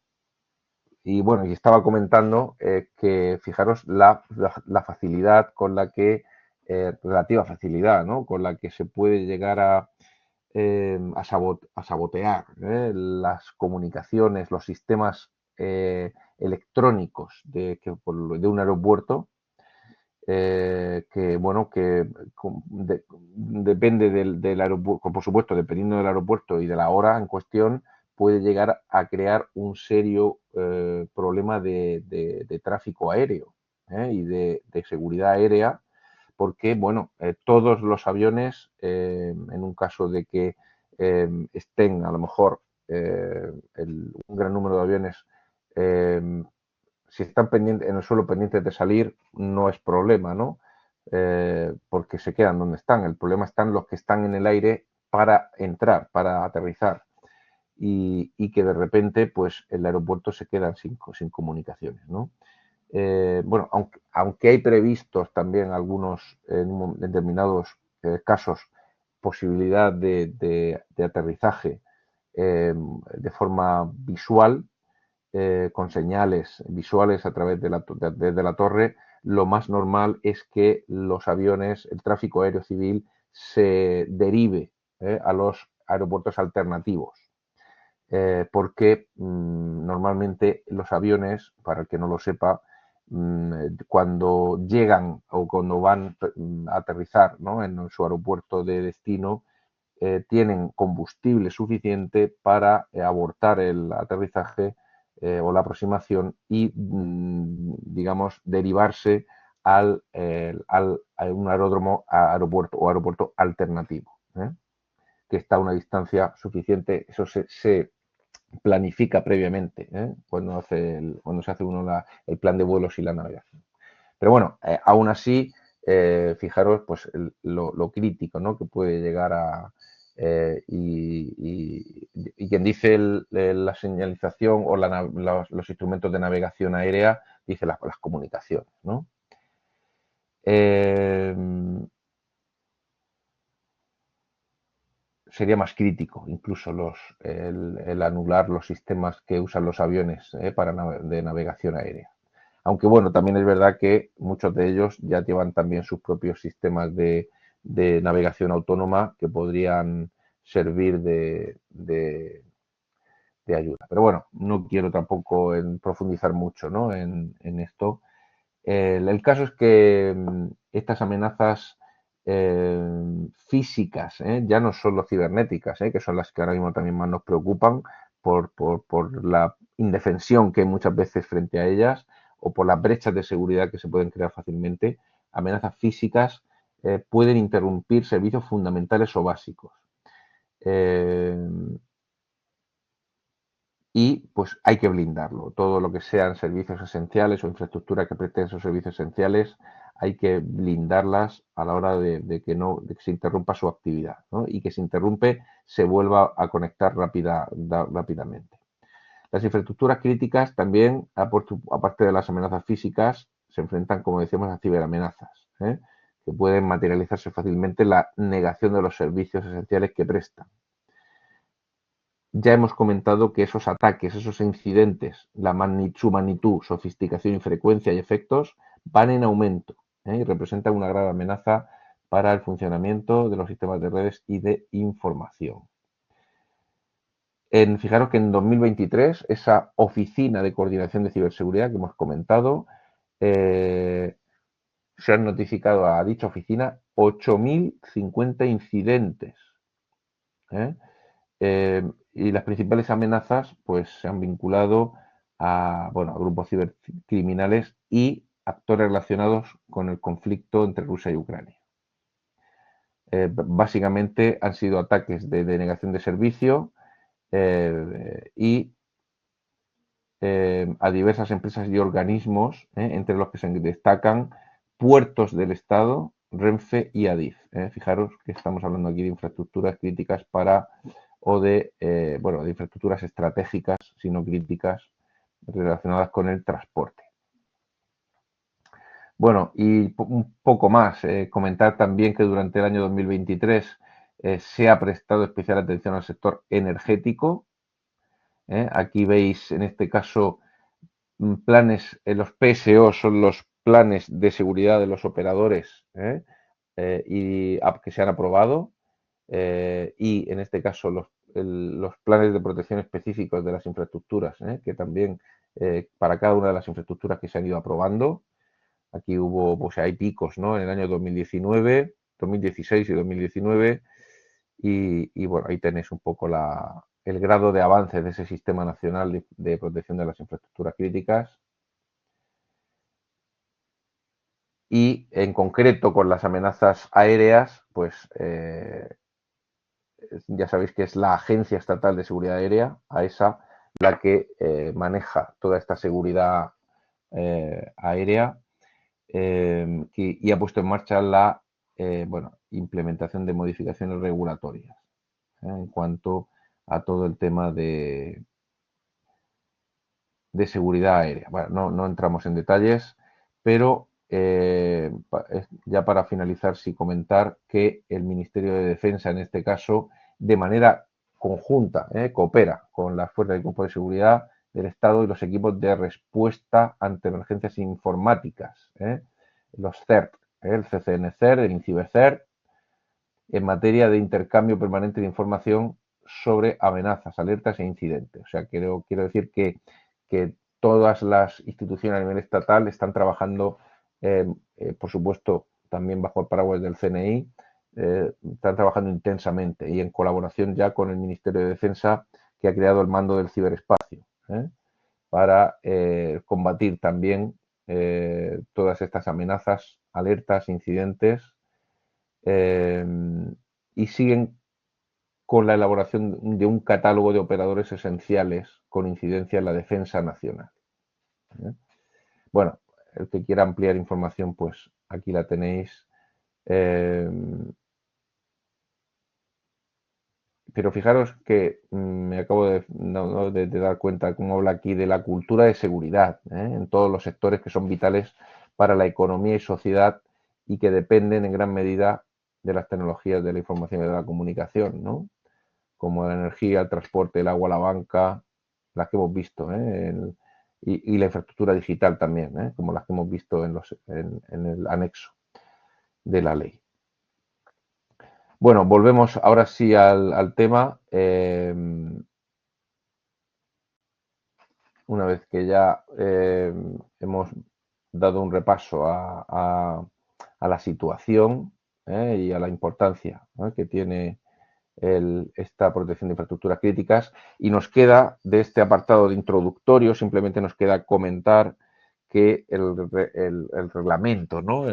y bueno, y estaba comentando que fijaros la facilidad con la que, relativa facilidad, ¿no?, con la que se puede llegar a sabotear las comunicaciones, los sistemas electrónicos de un aeropuerto, que bueno, depende del aeropuerto, por supuesto, dependiendo del aeropuerto y de la hora en cuestión, puede llegar a crear un serio problema de tráfico aéreo y de seguridad aérea, porque, bueno, todos los aviones, en un caso de que estén a lo mejor un gran número de aviones, eh, si están pendientes, en el suelo pendientes de salir, no es problema, ¿no? Porque se quedan donde están. El problema están los que están en el aire para entrar, para aterrizar. Y que de repente, pues, el aeropuerto se queda sin comunicaciones, ¿no? Bueno, aunque hay previstos también algunos, en determinados casos, posibilidad de aterrizaje de forma visual, con señales visuales a través desde la torre, lo más normal es que los aviones, el tráfico aéreo civil, se derive a los aeropuertos alternativos. Porque normalmente los aviones, para el que no lo sepa, cuando llegan o cuando van a aterrizar, ¿no?, en su aeropuerto de destino, tienen combustible suficiente para abortar el aterrizaje o la aproximación y, digamos, derivarse a un aeropuerto o aeropuerto alternativo, que está a una distancia suficiente. Eso se planifica previamente, cuando se hace uno el plan de vuelos y la navegación. Pero bueno, aún así, fijaros pues lo crítico, ¿no?, que puede llegar a... y quien dice la señalización o los instrumentos de navegación aérea, dice las comunicaciones, ¿no? Sería más crítico incluso el anular los sistemas que usan los aviones de navegación aérea. Aunque bueno, también es verdad que muchos de ellos ya llevan también sus propios sistemas de navegación autónoma que podrían servir de ayuda. Pero bueno, no quiero tampoco profundizar mucho, ¿no?, en esto. El caso es que estas amenazas físicas, ya no solo cibernéticas, que son las que ahora mismo también más nos preocupan por la indefensión que hay muchas veces frente a ellas o por las brechas de seguridad que se pueden crear fácilmente, amenazas físicas pueden interrumpir servicios fundamentales o básicos. Y pues hay que blindarlo. Todo lo que sean servicios esenciales o infraestructura que presten esos servicios esenciales, hay que blindarlas a la hora de que se interrumpa su actividad, ¿no?, y que se interrumpe se vuelva a conectar rápidamente. Las infraestructuras críticas también, aparte de las amenazas físicas, se enfrentan, como decíamos, a ciberamenazas, que pueden materializarse fácilmente en la negación de los servicios esenciales que prestan. Ya hemos comentado que esos ataques, esos incidentes, su magnitud, sofisticación y frecuencia y efectos van en aumento, y representan una grave amenaza para el funcionamiento de los sistemas de redes y de información. Fijaros que en 2023 esa oficina de coordinación de ciberseguridad que hemos comentado, se han notificado a dicha oficina 8.050 incidentes. Y las principales amenazas pues se han vinculado a grupos cibercriminales y actores relacionados con el conflicto entre Rusia y Ucrania. Básicamente han sido ataques de denegación de servicio y a diversas empresas y organismos, entre los que se destacan puertos del Estado, Renfe y Adif. Fijaros que estamos hablando aquí de infraestructuras críticas de infraestructuras estratégicas, sino críticas, relacionadas con el transporte. Bueno, y un poco más, comentar también que durante el año 2023 se ha prestado especial atención al sector energético. Aquí veis, en este caso, planes, los PSO son los planes de seguridad de los operadores que se han aprobado, y en este caso los planes de protección específicos de las infraestructuras, que también para cada una de las infraestructuras que se han ido aprobando. Aquí pues hay picos, ¿no?, en el año 2019, 2016 y 2019, y bueno, ahí tenéis un poco el grado de avance de ese Sistema Nacional de Protección de las Infraestructuras Críticas. Y en concreto con las amenazas aéreas, pues ya sabéis que es la Agencia Estatal de Seguridad Aérea, AESA, la que maneja toda esta seguridad aérea, y ha puesto en marcha la implementación de modificaciones regulatorias en cuanto a todo el tema de seguridad aérea. Bueno, no entramos en detalles, pero ya para finalizar, sí comentar que el Ministerio de Defensa, en este caso, de manera conjunta, coopera con las fuerzas y cuerpos de seguridad del Estado y los equipos de respuesta ante emergencias informáticas, los CERT, el CCNCERT, el INCIBE-CERT, en materia de intercambio permanente de información sobre amenazas, alertas e incidentes. O sea, quiero decir que todas las instituciones a nivel estatal están trabajando, por supuesto, también bajo el paraguas del CNI, están trabajando intensamente y en colaboración ya con el Ministerio de Defensa, que ha creado el mando del ciberespacio, para combatir también todas estas amenazas, alertas, incidentes, y siguen con la elaboración de un catálogo de operadores esenciales con incidencia en la defensa nacional. Bueno, el que quiera ampliar información, pues aquí la tenéis. Pero fijaros que me acabo de dar cuenta cómo habla aquí de la cultura de seguridad, en todos los sectores que son vitales para la economía y sociedad y que dependen en gran medida de las tecnologías de la información y de la comunicación, ¿no? Como la energía, el transporte, el agua, la banca, las que hemos visto, y la infraestructura digital también, como las que hemos visto en el anexo de la ley. Bueno, volvemos ahora sí al tema. Una vez que ya hemos dado un repaso a la situación y a la importancia que tiene esta protección de infraestructuras críticas, y nos queda de este apartado de introductorio, simplemente nos queda comentar que el reglamento, ¿no?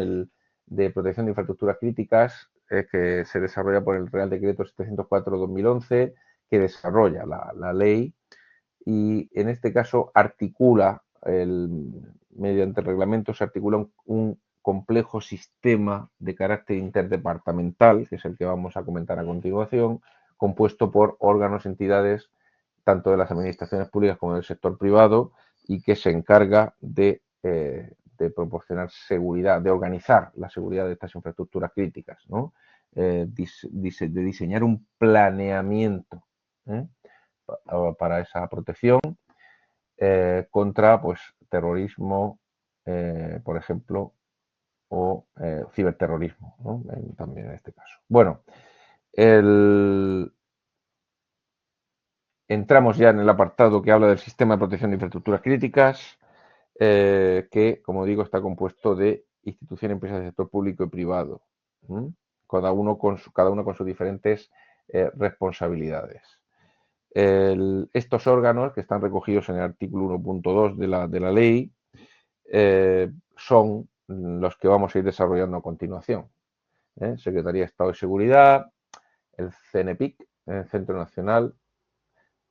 De protección de infraestructuras críticas, que se desarrolla por el Real Decreto 704/2011, que desarrolla la ley, y en este caso articula, mediante el reglamento se articula un complejo sistema de carácter interdepartamental, que es el que vamos a comentar a continuación, compuesto por órganos, entidades, tanto de las administraciones públicas como del sector privado, y que se encarga de proporcionar seguridad, de organizar la seguridad de estas infraestructuras críticas, ¿no? De diseñar un planeamiento para esa protección contra, pues, terrorismo, por ejemplo, o ciberterrorismo, ¿no? También en este caso. Bueno, entramos ya en el apartado que habla del sistema de protección de infraestructuras críticas, que, como digo, está compuesto de instituciones, empresas del sector público y privado, cada uno con sus diferentes responsabilidades. Estos órganos, que están recogidos en el artículo 1.2 de la ley, son los que vamos a ir desarrollando a continuación. Secretaría de Estado de Seguridad, el CNPIC, el Centro Nacional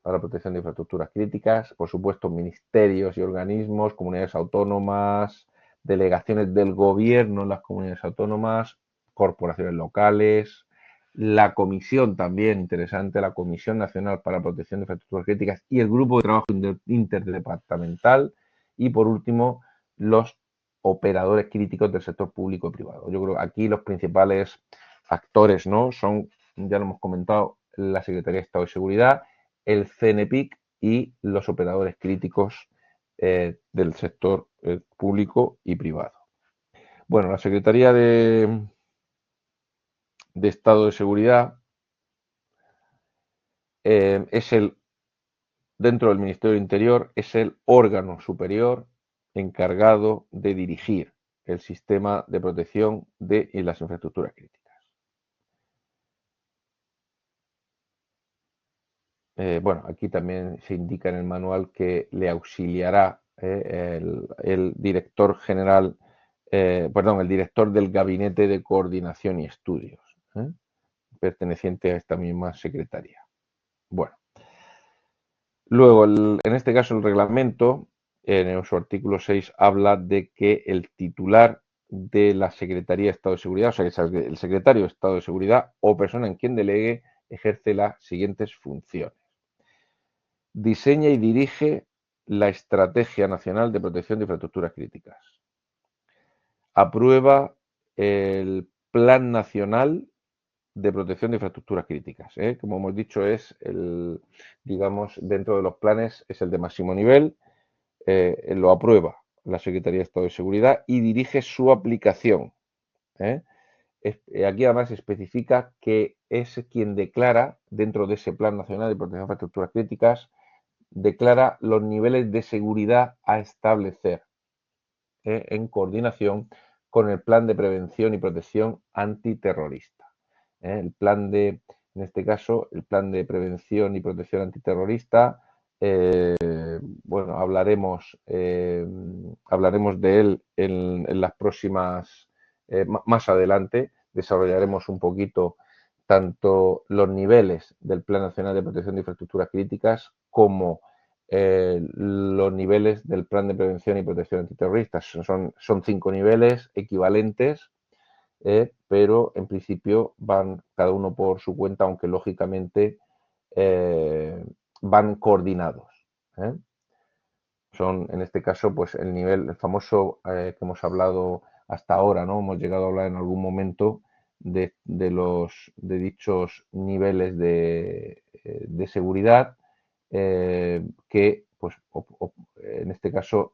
para la Protección de Infraestructuras Críticas, por supuesto, ministerios y organismos, comunidades autónomas, delegaciones del gobierno en las comunidades autónomas, corporaciones locales, la comisión también interesante, la Comisión Nacional para la Protección de Infraestructuras Críticas y el Grupo de Trabajo Interdepartamental, y por último los operadores críticos del sector público y privado. Yo creo que aquí los principales actores, ¿no? Son, ya lo hemos comentado, la Secretaría de Estado de Seguridad, el CNPIC y los operadores críticos del sector público y privado. Bueno, la Secretaría de Estado de Seguridad es dentro del Ministerio del Interior, es el órgano superior encargado de dirigir el sistema de protección de las infraestructuras críticas. Bueno, aquí también se indica en el manual que le auxiliará el director general, perdón, el director del Gabinete de Coordinación y Estudios, perteneciente a esta misma secretaría. Bueno, luego, en este caso, el reglamento, en su artículo 6, habla de que el titular de la Secretaría de Estado de Seguridad, o sea, que es el secretario de Estado de Seguridad o persona en quien delegue, ejerce las siguientes funciones. Diseña y dirige la Estrategia Nacional de Protección de Infraestructuras Críticas. Aprueba el Plan Nacional de Protección de Infraestructuras Críticas. Como hemos dicho, es digamos, dentro de los planes, es el de máximo nivel, lo aprueba la Secretaría de Estado de Seguridad y dirige su aplicación. Aquí además especifica que es quien declara, dentro de ese Plan Nacional de Protección de Infraestructuras Críticas, declara los niveles de seguridad a establecer en coordinación con el Plan de Prevención y Protección Antiterrorista. El plan de, en este caso, el Plan de Prevención y Protección Antiterrorista, bueno, hablaremos de él en las próximas, más adelante, desarrollaremos un poquito tanto los niveles del Plan Nacional de Protección de Infraestructuras Críticas como los niveles del Plan de Prevención y Protección Antiterrorista. Son 5 niveles equivalentes, pero en principio van cada uno por su cuenta, aunque lógicamente van coordinados. Son, en este caso, pues el nivel, el famoso que hemos hablado hasta ahora, ¿no? Hemos llegado a hablar en algún momento de dichos niveles de seguridad que, pues, en este caso,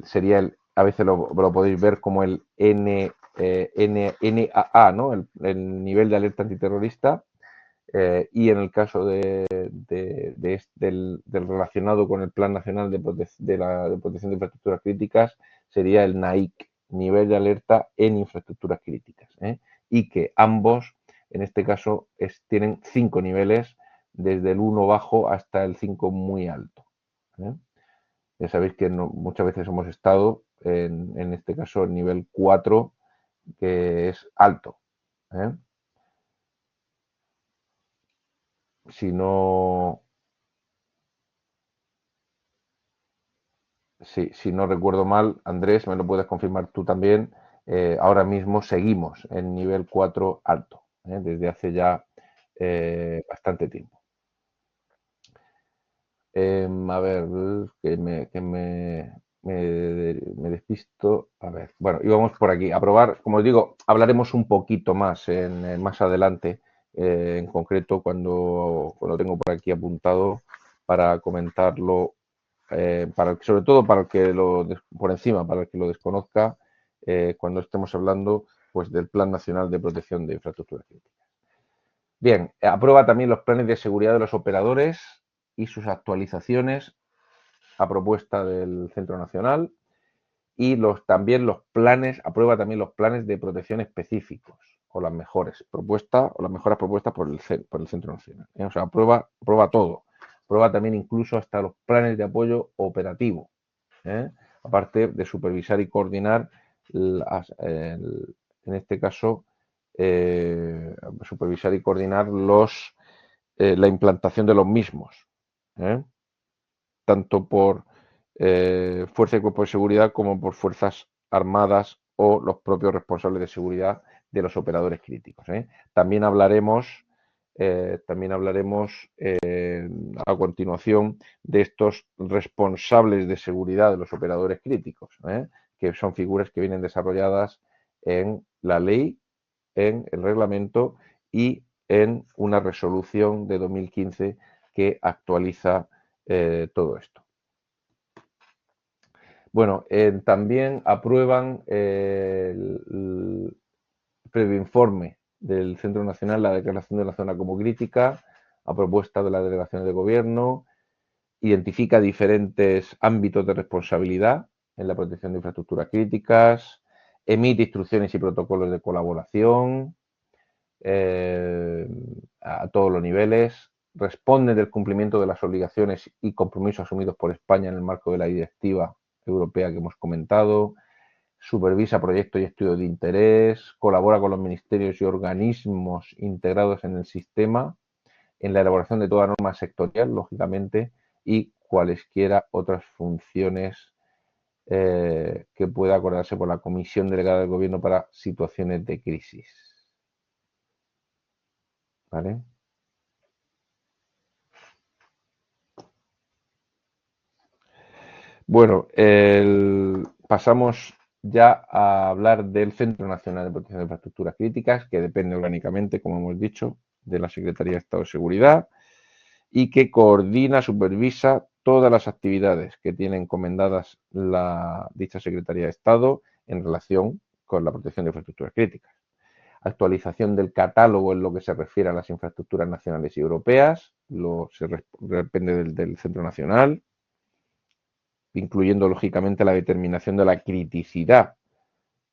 sería a veces lo podéis ver como el NAA, ¿no? El nivel de alerta antiterrorista. Y en el caso del relacionado con el Plan Nacional de Protección de Infraestructuras Críticas, sería el NAIC, nivel de alerta en infraestructuras críticas. Y que ambos, en este caso, tienen 5 niveles, desde el 1 bajo hasta el 5 muy alto. Ya sabéis que muchas veces hemos estado en este caso el nivel 4, que es alto. Si no recuerdo mal, Andrés, me lo puedes confirmar tú también, ahora mismo seguimos en nivel 4 alto, desde hace ya bastante tiempo. A ver, que me despisto. A ver, bueno, íbamos por aquí. Aprobar, como os digo, hablaremos un poquito más más adelante, en concreto cuando tengo por aquí apuntado para comentarlo, sobre todo para el que por encima, para el que lo desconozca, cuando estemos hablando pues del Plan Nacional de Protección de Infraestructuras Críticas. Bien, aprueba también los planes de seguridad de los operadores y sus actualizaciones a propuesta del Centro Nacional, y aprueba también los planes de protección específicos o las mejoras propuestas por el Centro Nacional. O sea, aprueba todo. Aprueba también incluso hasta los planes de apoyo operativo, aparte de supervisar y coordinar, en este caso, supervisar y coordinar la implantación de los mismos, tanto por fuerza y cuerpo de seguridad como por fuerzas armadas o los propios responsables de seguridad de los operadores críticos. También hablaremos a continuación de estos responsables de seguridad de los operadores críticos, que son figuras que vienen desarrolladas en la ley, en el reglamento y en una resolución de 2015 que actualiza todo esto. Bueno, también aprueban el previo informe del Centro Nacional, la declaración de la zona como crítica, a propuesta de las delegaciones de gobierno, identifica diferentes ámbitos de responsabilidad en la protección de infraestructuras críticas, emite instrucciones y protocolos de colaboración a todos los niveles, responde del cumplimiento de las obligaciones y compromisos asumidos por España en el marco de la directiva europea que hemos comentado, supervisa proyectos y estudios de interés, colabora con los ministerios y organismos integrados en el sistema en la elaboración de toda norma sectorial, lógicamente, y cualesquiera otras funciones que pueda acordarse por la Comisión Delegada del Gobierno para situaciones de crisis. ¿Vale? Bueno, pasamos ya a hablar del Centro Nacional de Protección de Infraestructuras Críticas, que depende orgánicamente, como hemos dicho, de la Secretaría de Estado de Seguridad y que coordina, supervisa todas las actividades que tiene encomendadas dicha Secretaría de Estado en relación con la protección de infraestructuras críticas. Actualización del catálogo en lo que se refiere a las infraestructuras nacionales y europeas, depende del Centro Nacional, incluyendo lógicamente la determinación de la criticidad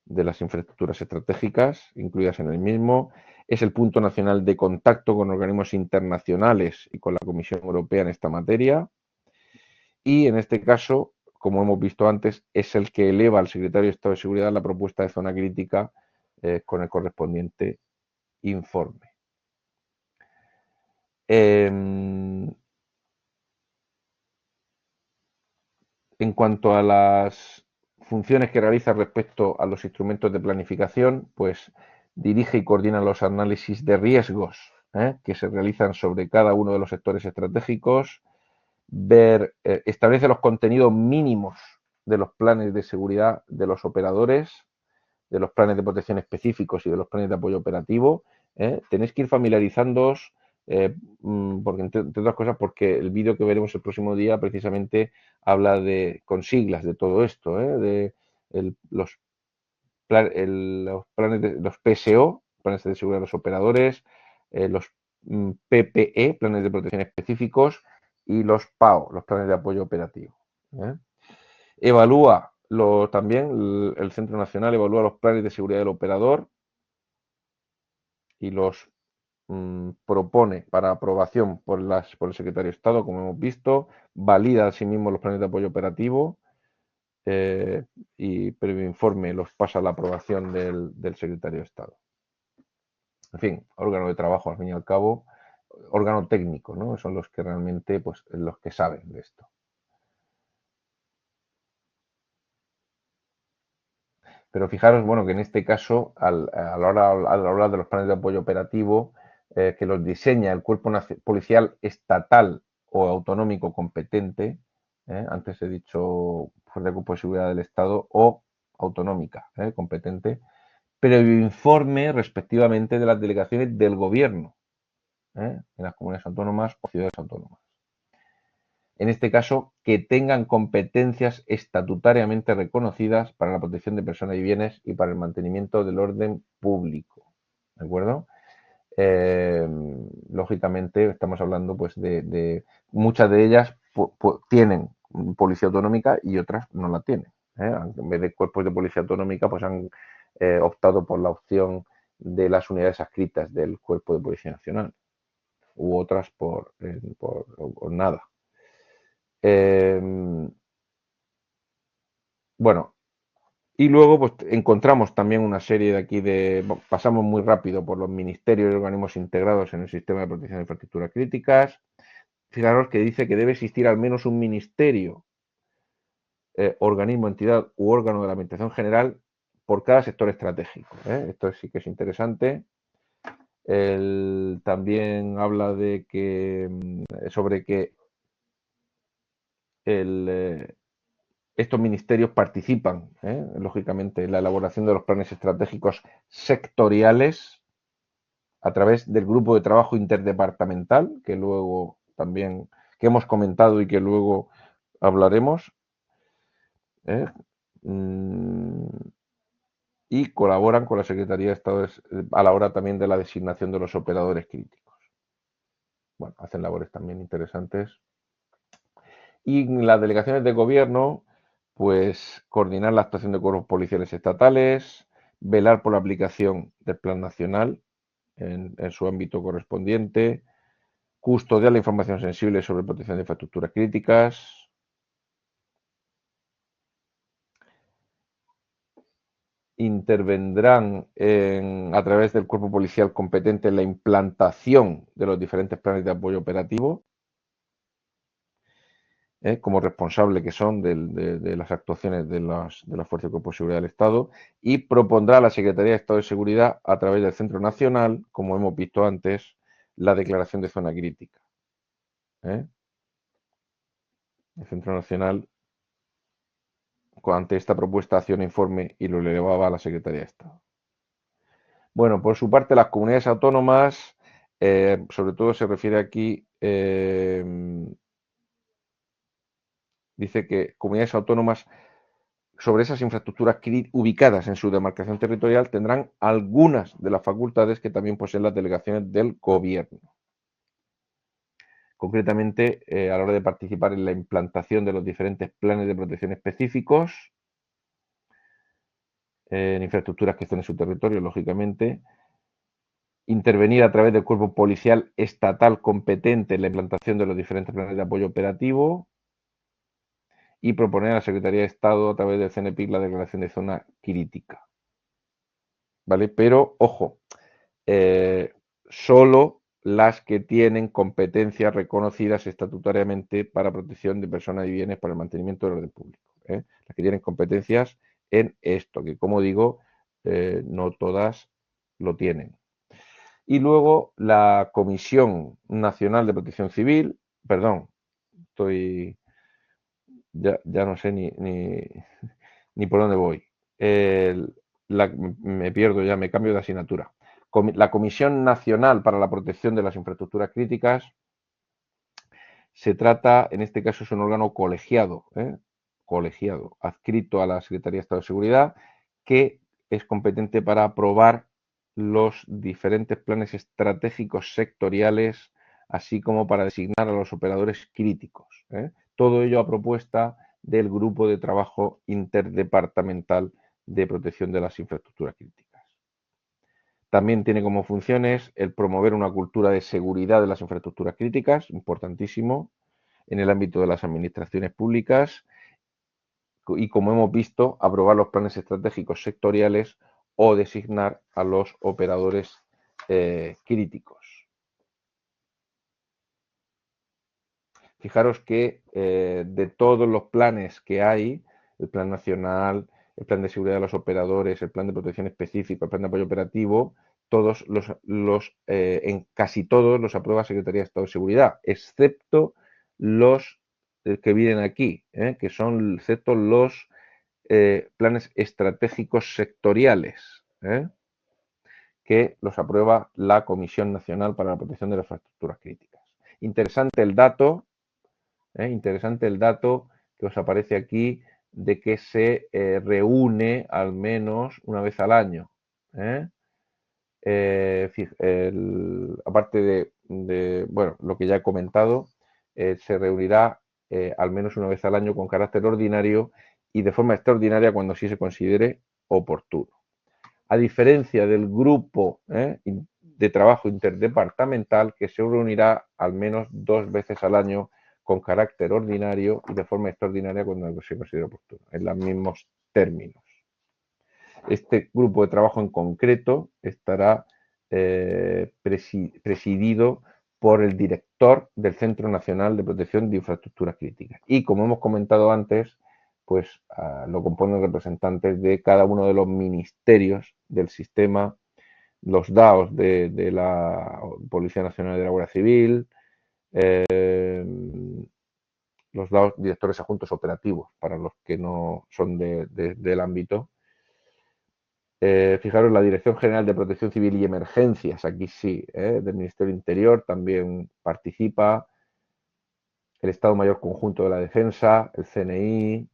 de las infraestructuras estratégicas incluidas en el mismo. Es el punto nacional de contacto con organismos internacionales y con la Comisión Europea en esta materia. Y en este caso, como hemos visto antes, es el que eleva al secretario de Estado de Seguridad la propuesta de zona crítica con el correspondiente informe. En cuanto a las funciones que realiza respecto a los instrumentos de planificación, pues dirige y coordina los análisis de riesgos que se realizan sobre cada uno de los sectores estratégicos, establece los contenidos mínimos de los planes de seguridad de los operadores, de los planes de protección específicos y de los planes de apoyo operativo. Tenéis que ir familiarizándoos, porque entre otras cosas, porque el vídeo que veremos el próximo día precisamente habla con siglas de todo esto, de los planes de los PSO, planes de seguridad de los operadores, los PPE, planes de protección específicos, y los PAO, los planes de apoyo operativo. Evalúa también el Centro Nacional evalúa los planes de seguridad del operador y los propone para aprobación por el Secretario de Estado, como hemos visto, valida asimismo los planes de apoyo operativo y previo informe los pasa a la aprobación del Secretario de Estado. En fin, órgano de trabajo al fin y al cabo, órgano técnico, ¿no? Son los que realmente, pues, los que saben de esto. Pero fijaros, bueno, que en este caso, a la hora de los planes de apoyo operativo, que los diseña el Cuerpo Policial estatal o autonómico competente, antes he dicho Fuerza de Cuerpo de Seguridad del Estado, o autonómica competente, previo informe respectivamente de las delegaciones del Gobierno en las comunidades autónomas o ciudades autónomas. En este caso, que tengan competencias estatutariamente reconocidas para la protección de personas y bienes y para el mantenimiento del orden público. ¿De acuerdo? Lógicamente, estamos hablando pues de muchas de ellas tienen policía autonómica y otras no la tienen. En vez de cuerpos de policía autonómica, pues han optado por la opción de las unidades adscritas del Cuerpo de Policía Nacional u otras por nada. Bueno, y luego pues encontramos también una serie de aquí pasamos muy rápido por los ministerios y organismos integrados en el sistema de protección de infraestructuras críticas. Fijaros que dice que debe existir al menos un ministerio, organismo, entidad u órgano de la administración general por cada sector estratégico. Esto sí que es interesante. También habla de sobre que estos ministerios participan, lógicamente, en la elaboración de los planes estratégicos sectoriales a través del grupo de trabajo interdepartamental, que luego también, que hemos comentado y que luego hablaremos, y colaboran con la Secretaría de Estado a la hora también de la designación de los operadores críticos. Bueno, hacen labores también interesantes. Y las delegaciones de gobierno, pues coordinar la actuación de cuerpos policiales estatales, velar por la aplicación del Plan Nacional en su ámbito correspondiente, custodiar la información sensible sobre protección de infraestructuras críticas, intervendrán a través del cuerpo policial competente en la implantación de los diferentes planes de apoyo operativo, como responsable que son de las actuaciones de las Fuerzas de Cuerpo de Seguridad del Estado, y propondrá a la Secretaría de Estado de Seguridad, a través del Centro Nacional, como hemos visto antes, la declaración de zona crítica. El Centro Nacional, ante esta propuesta, hacía un informe y lo elevaba a la Secretaría de Estado. Bueno, por su parte, las comunidades autónomas, sobre todo se refiere aquí dice que comunidades autónomas sobre esas infraestructuras ubicadas en su demarcación territorial tendrán algunas de las facultades que también poseen las delegaciones del gobierno. Concretamente, a la hora de participar en la implantación de los diferentes planes de protección específicos, en infraestructuras que estén en su territorio, lógicamente, intervenir a través del cuerpo policial estatal competente en la implantación de los diferentes planes de apoyo operativo y proponer a la Secretaría de Estado a través del CNPIC la declaración de zona crítica. ¿Vale? Pero, ojo, solo las que tienen competencias reconocidas estatutariamente para protección de personas y bienes para el mantenimiento del orden público. Las que tienen competencias en esto, que como digo, no todas lo tienen. Y luego la Comisión Nacional de Protección Civil, perdón, ya no sé ni por dónde voy. Me pierdo ya, me cambio de asignatura. La Comisión Nacional para la Protección de las Infraestructuras Críticas se trata, en este caso es un órgano colegiado, adscrito a la Secretaría de Estado de Seguridad, que es competente para aprobar los diferentes planes estratégicos sectoriales, así como para designar a los operadores críticos. Todo ello a propuesta del Grupo de Trabajo Interdepartamental de Protección de las Infraestructuras Críticas. También tiene como funciones el promover una cultura de seguridad de las infraestructuras críticas, importantísimo, en el ámbito de las administraciones públicas, y, como hemos visto, aprobar los planes estratégicos sectoriales o designar a los operadores críticos. Fijaros que de todos los planes que hay, el plan nacional, el plan de seguridad de los operadores, el plan de protección específico, el plan de apoyo operativo, todos en casi todos los aprueba Secretaría de Estado de Seguridad, excepto los que vienen aquí, que son excepto los planes estratégicos sectoriales, que los aprueba la Comisión Nacional para la Protección de las Infraestructuras Críticas. Interesante el dato que os aparece aquí de que se reúne al menos una vez al año. Aparte de bueno, lo que ya he comentado, se reunirá al menos una vez al año con carácter ordinario y de forma extraordinaria cuando así se considere oportuno. A diferencia del grupo de trabajo interdepartamental, que se reunirá al menos 2 veces al año con carácter ordinario y de forma extraordinaria cuando se considere oportuno, en los mismos términos. Este grupo de trabajo en concreto estará presidido por el director del Centro Nacional de Protección de Infraestructuras Críticas. Y, como hemos comentado antes, pues lo componen representantes de cada uno de los ministerios del sistema, los DAOs de la Policía Nacional de la Guardia Civil, los DAOs, directores adjuntos operativos, para los que no son del ámbito. Fijaros, la Dirección General de Protección Civil y Emergencias, aquí sí, del Ministerio Interior también participa, el Estado Mayor Conjunto de la Defensa, el CNI,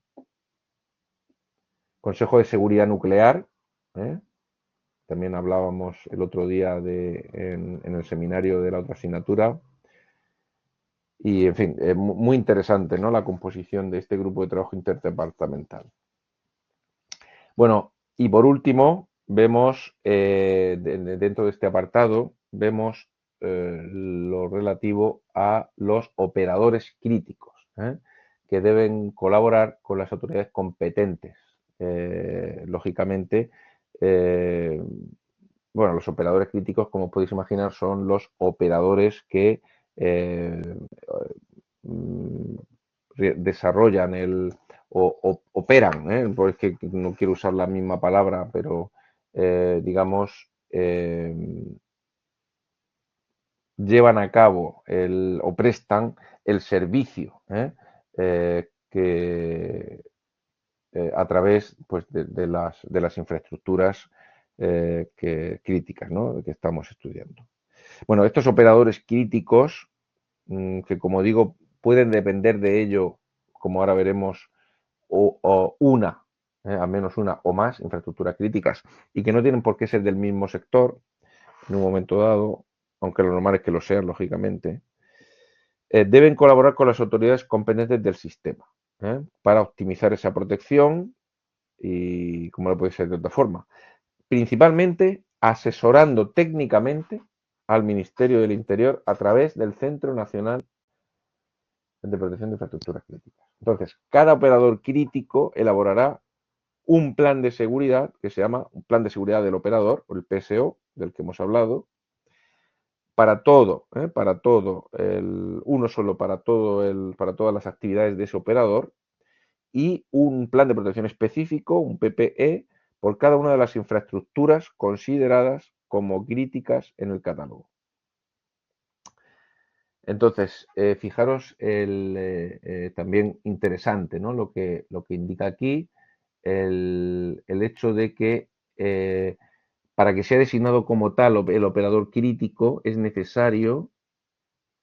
Consejo de Seguridad Nuclear, también hablábamos el otro día en el seminario de la otra asignatura. Y, en fin, muy interesante, ¿no?, la composición de este grupo de trabajo interdepartamental. Bueno, y por último, vemos dentro de este apartado, vemos lo relativo a los operadores críticos, que deben colaborar con las autoridades competentes. Lógicamente, bueno, los operadores críticos, como podéis imaginar, son los operadores que desarrollan o operan, porque no quiero usar la misma palabra, pero digamos, llevan a cabo o prestan el servicio que a través, pues, de las infraestructuras críticas, ¿no?, que estamos estudiando. Bueno, estos operadores críticos, que, como digo, pueden depender de ello como ahora veremos, o una, al menos una o más infraestructuras críticas, y que no tienen por qué ser del mismo sector en un momento dado, aunque lo normal es que lo sean, lógicamente, deben colaborar con las autoridades competentes del sistema para optimizar esa protección y como no puede ser de otra forma. Principalmente asesorando técnicamente al Ministerio del Interior a través del Centro Nacional de Protección de Infraestructuras Críticas. Entonces, cada operador crítico elaborará un plan de seguridad que se llama un plan de seguridad del operador, o el PSO, del que hemos hablado, para todo, uno solo para para todas las actividades de ese operador, y un plan de protección específico, un PPE, por cada una de las infraestructuras consideradas como críticas en el catálogo. Entonces, fijaros también interesante, ¿no? Lo que indica aquí el hecho de que para que sea designado como tal el operador crítico es necesario,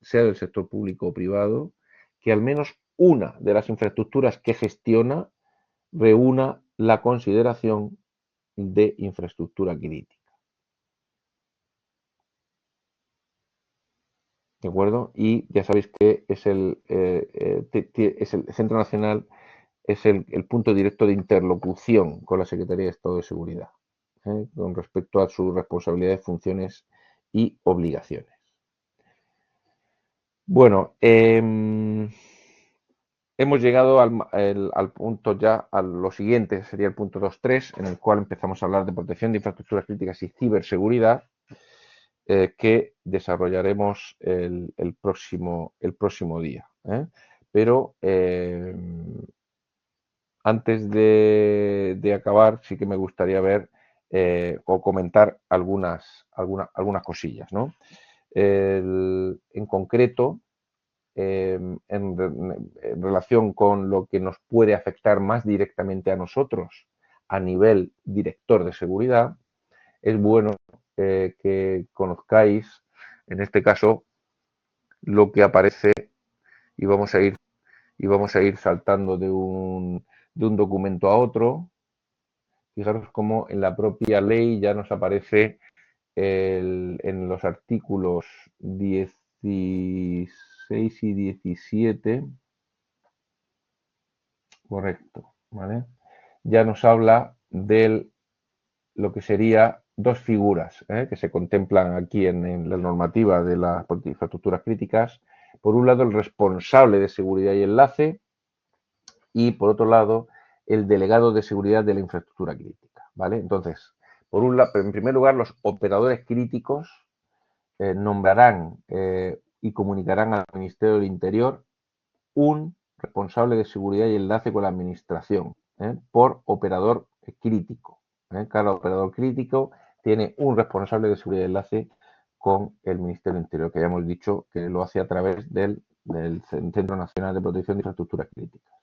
sea del sector público o privado, que al menos una de las infraestructuras que gestiona reúna la consideración de infraestructura crítica. ¿De acuerdo? Y ya sabéis que es el Centro Nacional, es el punto directo de interlocución con la Secretaría de Estado de Seguridad, con respecto a sus responsabilidades, funciones y obligaciones. Bueno, hemos llegado al punto ya, a lo siguiente, sería el punto 2.3, en el cual empezamos a hablar de protección de infraestructuras críticas y ciberseguridad, que desarrollaremos el próximo día. Pero antes de acabar, sí que me gustaría ver o comentar algunas cosillas, ¿no? En concreto, en relación con lo que nos puede afectar más directamente a nosotros a nivel director de seguridad, es bueno que conozcáis, en este caso, lo que aparece y vamos a ir saltando de un documento a otro. Fijaros cómo en la propia ley ya nos aparece en los artículos 16 y 17, correcto, ¿vale? Ya nos habla de lo que sería dos figuras que se contemplan aquí en la normativa de las infraestructuras críticas. Por un lado, el responsable de seguridad y enlace, y por otro lado, el delegado de seguridad de la infraestructura crítica, ¿vale? Entonces, en primer lugar, los operadores críticos nombrarán y comunicarán al Ministerio del Interior un responsable de seguridad y enlace con la administración por operador crítico. Cada operador crítico tiene un responsable de seguridad y enlace con el Ministerio del Interior, que ya hemos dicho que lo hace a través del Centro Nacional de Protección de Infraestructuras Críticas.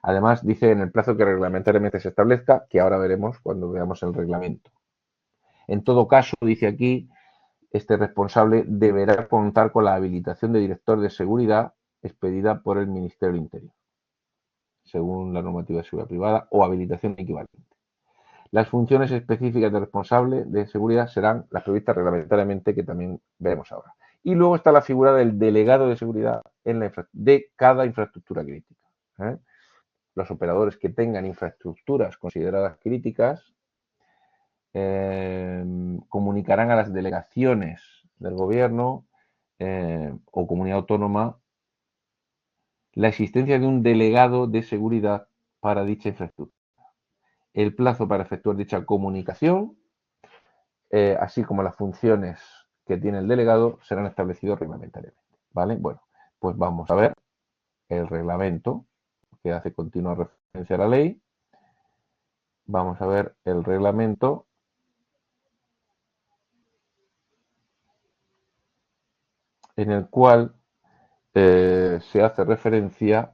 Además, dice en el plazo que reglamentariamente se establezca, que ahora veremos cuando veamos el reglamento. En todo caso, dice aquí, este responsable deberá contar con la habilitación de director de seguridad expedida por el Ministerio del Interior, según la normativa de seguridad privada, o habilitación equivalente. Las funciones específicas del responsable de seguridad serán las previstas reglamentariamente, que también veremos ahora. Y luego está la figura del delegado de seguridad de cada infraestructura crítica. Los operadores que tengan infraestructuras consideradas críticas comunicarán a las delegaciones del gobierno o comunidad autónoma la existencia de un delegado de seguridad para dicha infraestructura. El plazo para efectuar dicha comunicación, así como las funciones que tiene el delegado, serán establecidos reglamentariamente. ¿Vale? Bueno, pues vamos a ver el reglamento que hace continua referencia a la ley. Vamos a ver el reglamento en el cual se hace referencia,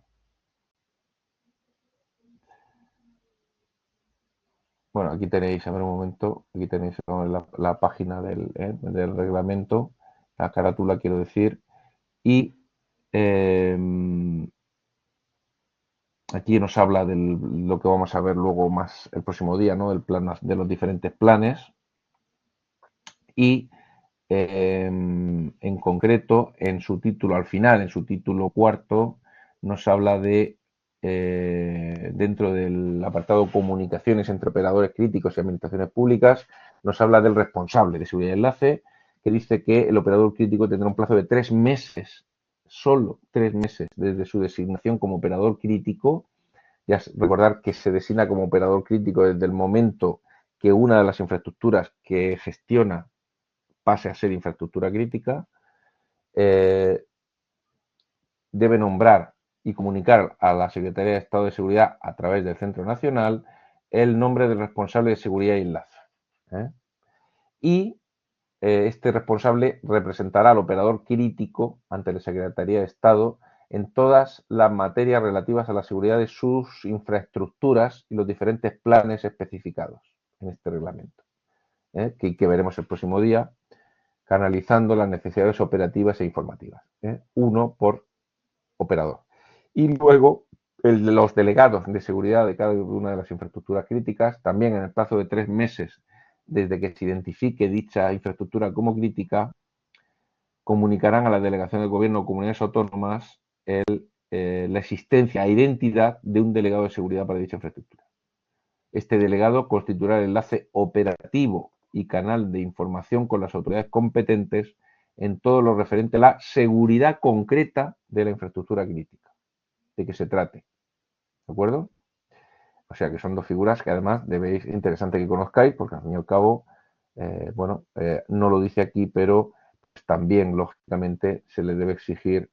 bueno, aquí tenéis, a ver un momento, aquí tenéis la página del reglamento, la carátula quiero decir, y Aquí nos habla de lo que vamos a ver luego más el próximo día, ¿no? De los diferentes planes. Y en concreto, en su título, al final, en su título cuarto, nos habla de, dentro del apartado comunicaciones entre operadores críticos y administraciones públicas, nos habla del responsable de seguridad de enlace, que dice que el operador crítico tendrá un plazo de 3 meses, solo 3 meses desde su designación como operador crítico. Ya recordar que se designa como operador crítico desde el momento que una de las infraestructuras que gestiona pase a ser infraestructura crítica, debe nombrar y comunicar a la Secretaría de Estado de Seguridad a través del Centro Nacional el nombre del responsable de seguridad y enlace. Y este responsable representará al operador crítico ante la Secretaría de Estado en todas las materias relativas a la seguridad de sus infraestructuras y los diferentes planes especificados en este reglamento, que veremos el próximo día, canalizando las necesidades operativas e informativas. Uno por operador. Y luego los delegados de seguridad de cada una de las infraestructuras críticas, también en el plazo de 3 meses desde que se identifique dicha infraestructura como crítica, comunicarán a la delegación del gobierno o comunidades autónomas la existencia e identidad de un delegado de seguridad para dicha infraestructura. Este delegado constituirá el enlace operativo y canal de información con las autoridades competentes en todo lo referente a la seguridad concreta de la infraestructura crítica, de que se trate. ¿De acuerdo? O sea que son dos figuras que además debéis, interesante que conozcáis, porque al fin y al cabo, no lo dice aquí, pero también, lógicamente, se le debe exigir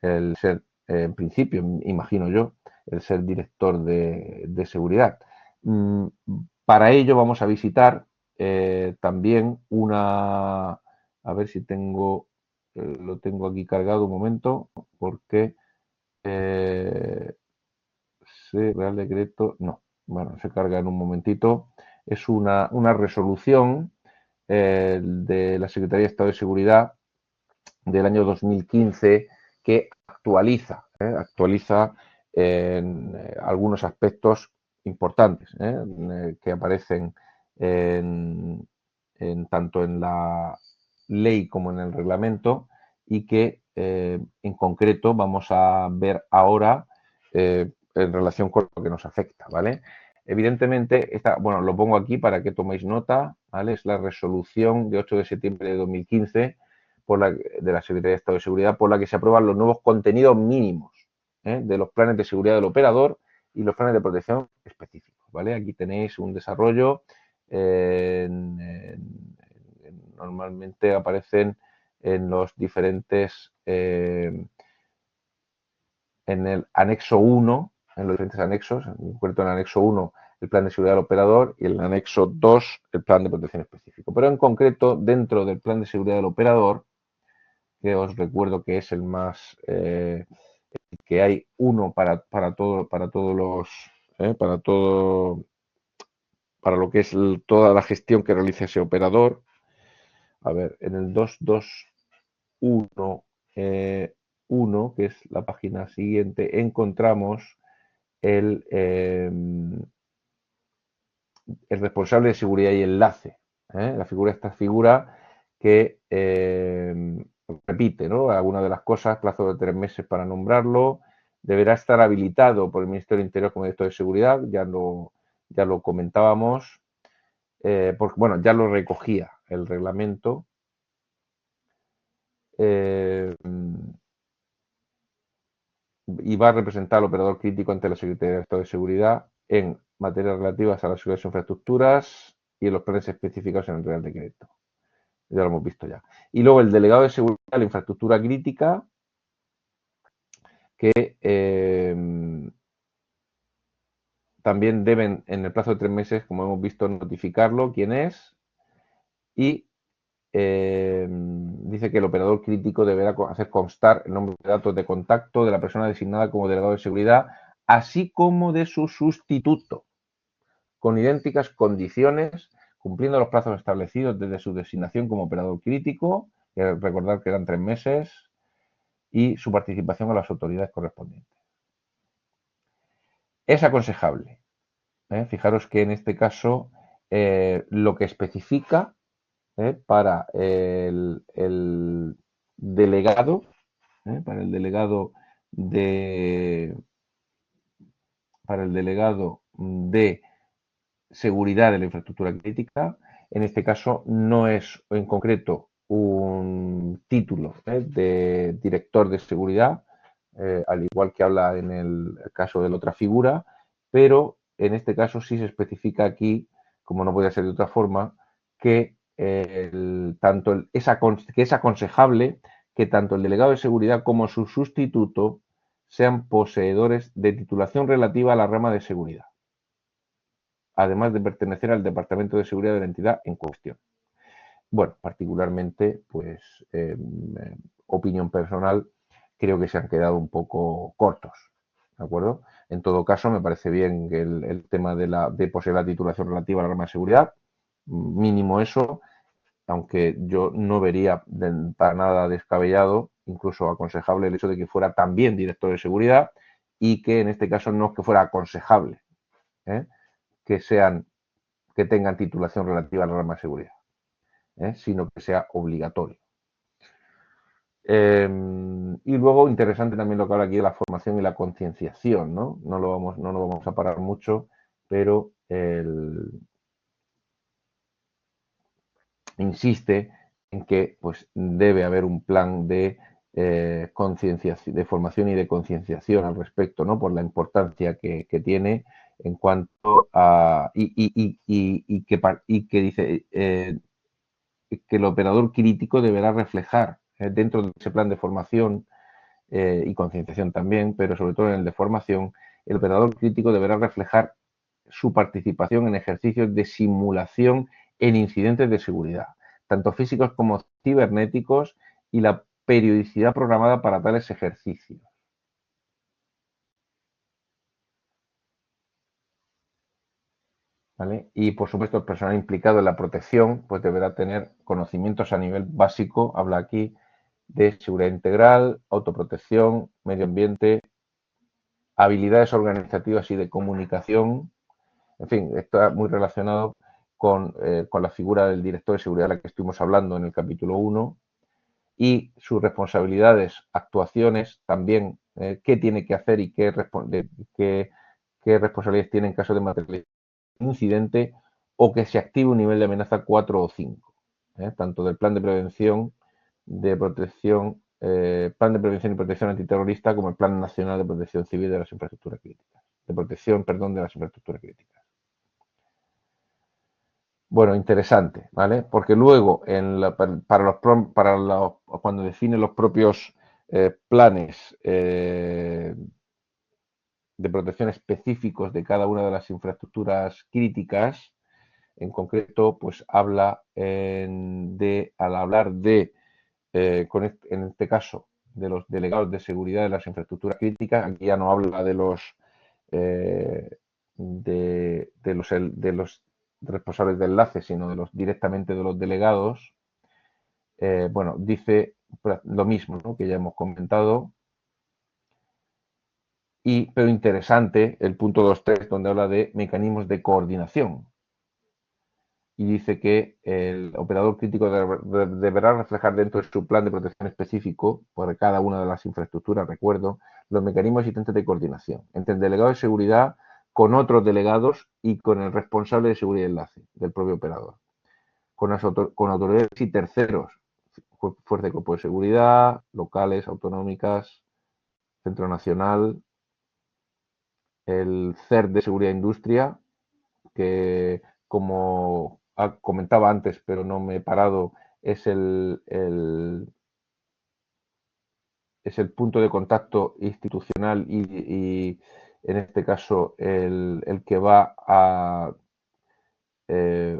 el ser, en principio, imagino yo, el ser director de seguridad. Para ello vamos a visitar también a ver si tengo, lo tengo aquí cargado un momento, porque Real Decreto, no, bueno, se carga en un momentito. Es una resolución de la Secretaría de Estado de Seguridad del año 2015 que actualiza en algunos aspectos importantes que aparecen tanto en la ley como en el reglamento y que en concreto vamos a ver ahora en relación con lo que nos afecta, ¿vale? Evidentemente, bueno, lo pongo aquí para que toméis nota, ¿vale? Es la resolución de 8 de septiembre de 2015 de la Secretaría de Estado de Seguridad, por la que se aprueban los nuevos contenidos mínimos de los planes de seguridad del operador y los planes de protección específicos, ¿vale? Aquí tenéis un desarrollo, normalmente aparecen en los diferentes, en el anexo 1, en los diferentes anexos, en concreto en el anexo 1 el plan de seguridad del operador y en el anexo 2 el plan de protección específico. Pero en concreto, dentro del plan de seguridad del operador, que os recuerdo que es el más, que hay uno para todos los, para lo que es toda la gestión que realiza ese operador. A ver, en el 221 1, que es la página siguiente, encontramos el responsable de seguridad y enlace. Esta figura que repite, ¿no? Algunas de las cosas, plazo de 3 meses para nombrarlo, deberá estar habilitado por el Ministerio del Interior como director de seguridad, ya lo comentábamos, porque, bueno, ya lo recogía el reglamento. Y va a representar al operador crítico ante la Secretaría de Estado de Seguridad en materias relativas a las seguridad de infraestructuras y en los planes especificados en el Real Decreto. Ya lo hemos visto ya. Y luego el delegado de seguridad de la infraestructura crítica, que también deben, en el plazo de 3 meses, como hemos visto, notificarlo quién es y dice que el operador crítico deberá hacer constar el nombre de datos de contacto de la persona designada como delegado de seguridad, así como de su sustituto, con idénticas condiciones, cumpliendo los plazos establecidos desde su designación como operador crítico, recordar que eran 3 meses, y su participación a las autoridades correspondientes. es aconsejable. Fijaros que en este caso lo que especifica para el delegado, para el delegado de para el delegado de seguridad de la infraestructura crítica. En este caso no es en concreto un título de director de seguridad, al igual que habla en el caso de la otra figura, pero en este caso sí se especifica aquí, como no puede ser de otra forma, que, que es aconsejable que tanto el delegado de seguridad como su sustituto sean poseedores de titulación relativa a la rama de seguridad, además de pertenecer al Departamento de Seguridad de la entidad en cuestión. Bueno, particularmente, pues, opinión personal, creo que se han quedado un poco cortos, ¿de acuerdo? En todo caso, me parece bien que el tema de poseer la titulación relativa a la rama de seguridad, mínimo eso, aunque yo no vería para nada descabellado, incluso aconsejable, el hecho de que fuera también director de seguridad y que en este caso no es que fuera aconsejable, ¿eh? que sean que tengan titulación relativa a la rama de seguridad, sino que sea obligatorio. Y luego, interesante también lo que habla aquí de la formación y la concienciación, ¿no? No lo vamos a parar mucho, pero insiste en que pues, debe haber un plan de concienciación, de formación y de concienciación al respecto, ¿no? Por la importancia que tiene en cuanto a. Y que dice. Que el operador crítico deberá reflejar dentro de ese plan de formación y concienciación también, pero sobre todo en el de formación, el operador crítico deberá reflejar su participación en ejercicios de simulación en incidentes de seguridad, tanto físicos como cibernéticos, y la periodicidad programada para tales ejercicios. ¿Vale? Y por supuesto el personal implicado en la protección pues deberá tener conocimientos a nivel básico, habla aquí de seguridad integral, autoprotección, medio ambiente, habilidades organizativas y de comunicación. En fin, está muy relacionado con la figura del director de seguridad de la que estuvimos hablando en el capítulo 1 y sus responsabilidades, actuaciones, también qué tiene que hacer y qué responsabilidades tiene en caso de materializar un incidente o que se active un nivel de amenaza 4 o 5, tanto del plan de prevención, de protección, plan de prevención y protección antiterrorista como el Plan Nacional de Protección Civil de las Infraestructuras Críticas, de protección, perdón, de las infraestructuras críticas. Bueno, interesante, ¿vale? Porque luego, cuando define los propios planes de protección específicos de cada una de las infraestructuras críticas, en concreto, pues habla al hablar de, en este caso, de los delegados de seguridad de las infraestructuras críticas, aquí ya no habla eh, de los responsables de enlace, sino directamente de los delegados. Bueno, dice lo mismo, ¿no?, que ya hemos comentado, pero interesante el punto 2.3, donde habla de mecanismos de coordinación. Y dice que el operador crítico deberá reflejar dentro de su plan de protección específico por cada una de las infraestructuras, recuerdo, los mecanismos existentes de coordinación entre el delegado de seguridad con otros delegados y con el responsable de seguridad y enlace del propio operador, con autoridades y terceros, fuerza y cuerpo de seguridad, locales, autonómicas, Centro Nacional, el CERT de Seguridad e Industria, que como comentaba antes, pero no me he parado, es es el punto de contacto institucional y en este caso el que va a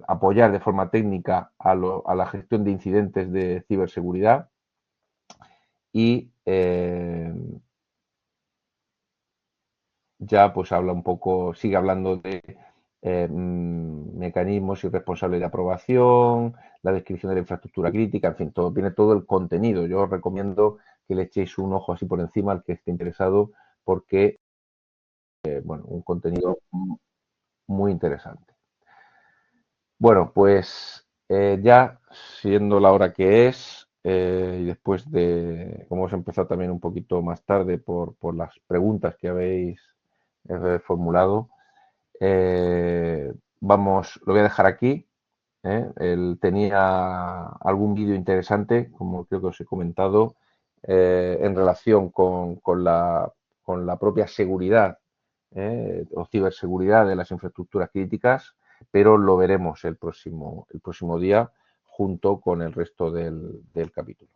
apoyar de forma técnica a la gestión de incidentes de ciberseguridad y ya pues habla un poco, sigue hablando de mecanismos y responsables de aprobación, la descripción de la infraestructura crítica, en fin, viene todo el contenido. Yo os recomiendo que le echéis un ojo así por encima al que esté interesado, porque bueno, un contenido muy interesante. Bueno, pues ya siendo la hora que es, y después de, como hemos empezado también un poquito más tarde por las preguntas que habéis formulado, vamos, lo voy a dejar aquí. Él tenía algún vídeo interesante, como creo que os he comentado, en relación con la propia seguridad o ciberseguridad de las infraestructuras críticas, pero lo veremos el próximo día junto con el resto del capítulo.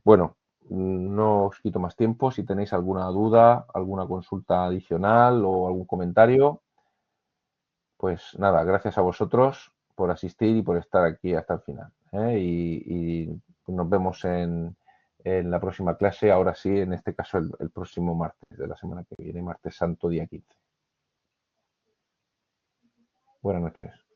Bueno, no os quito más tiempo. Si tenéis alguna duda, alguna consulta adicional o algún comentario, pues nada, gracias a vosotros por asistir y por estar aquí hasta el final. Y nos vemos en la próxima clase, ahora sí, en este caso el próximo martes de la semana que viene, martes santo, día 15. Buenas noches.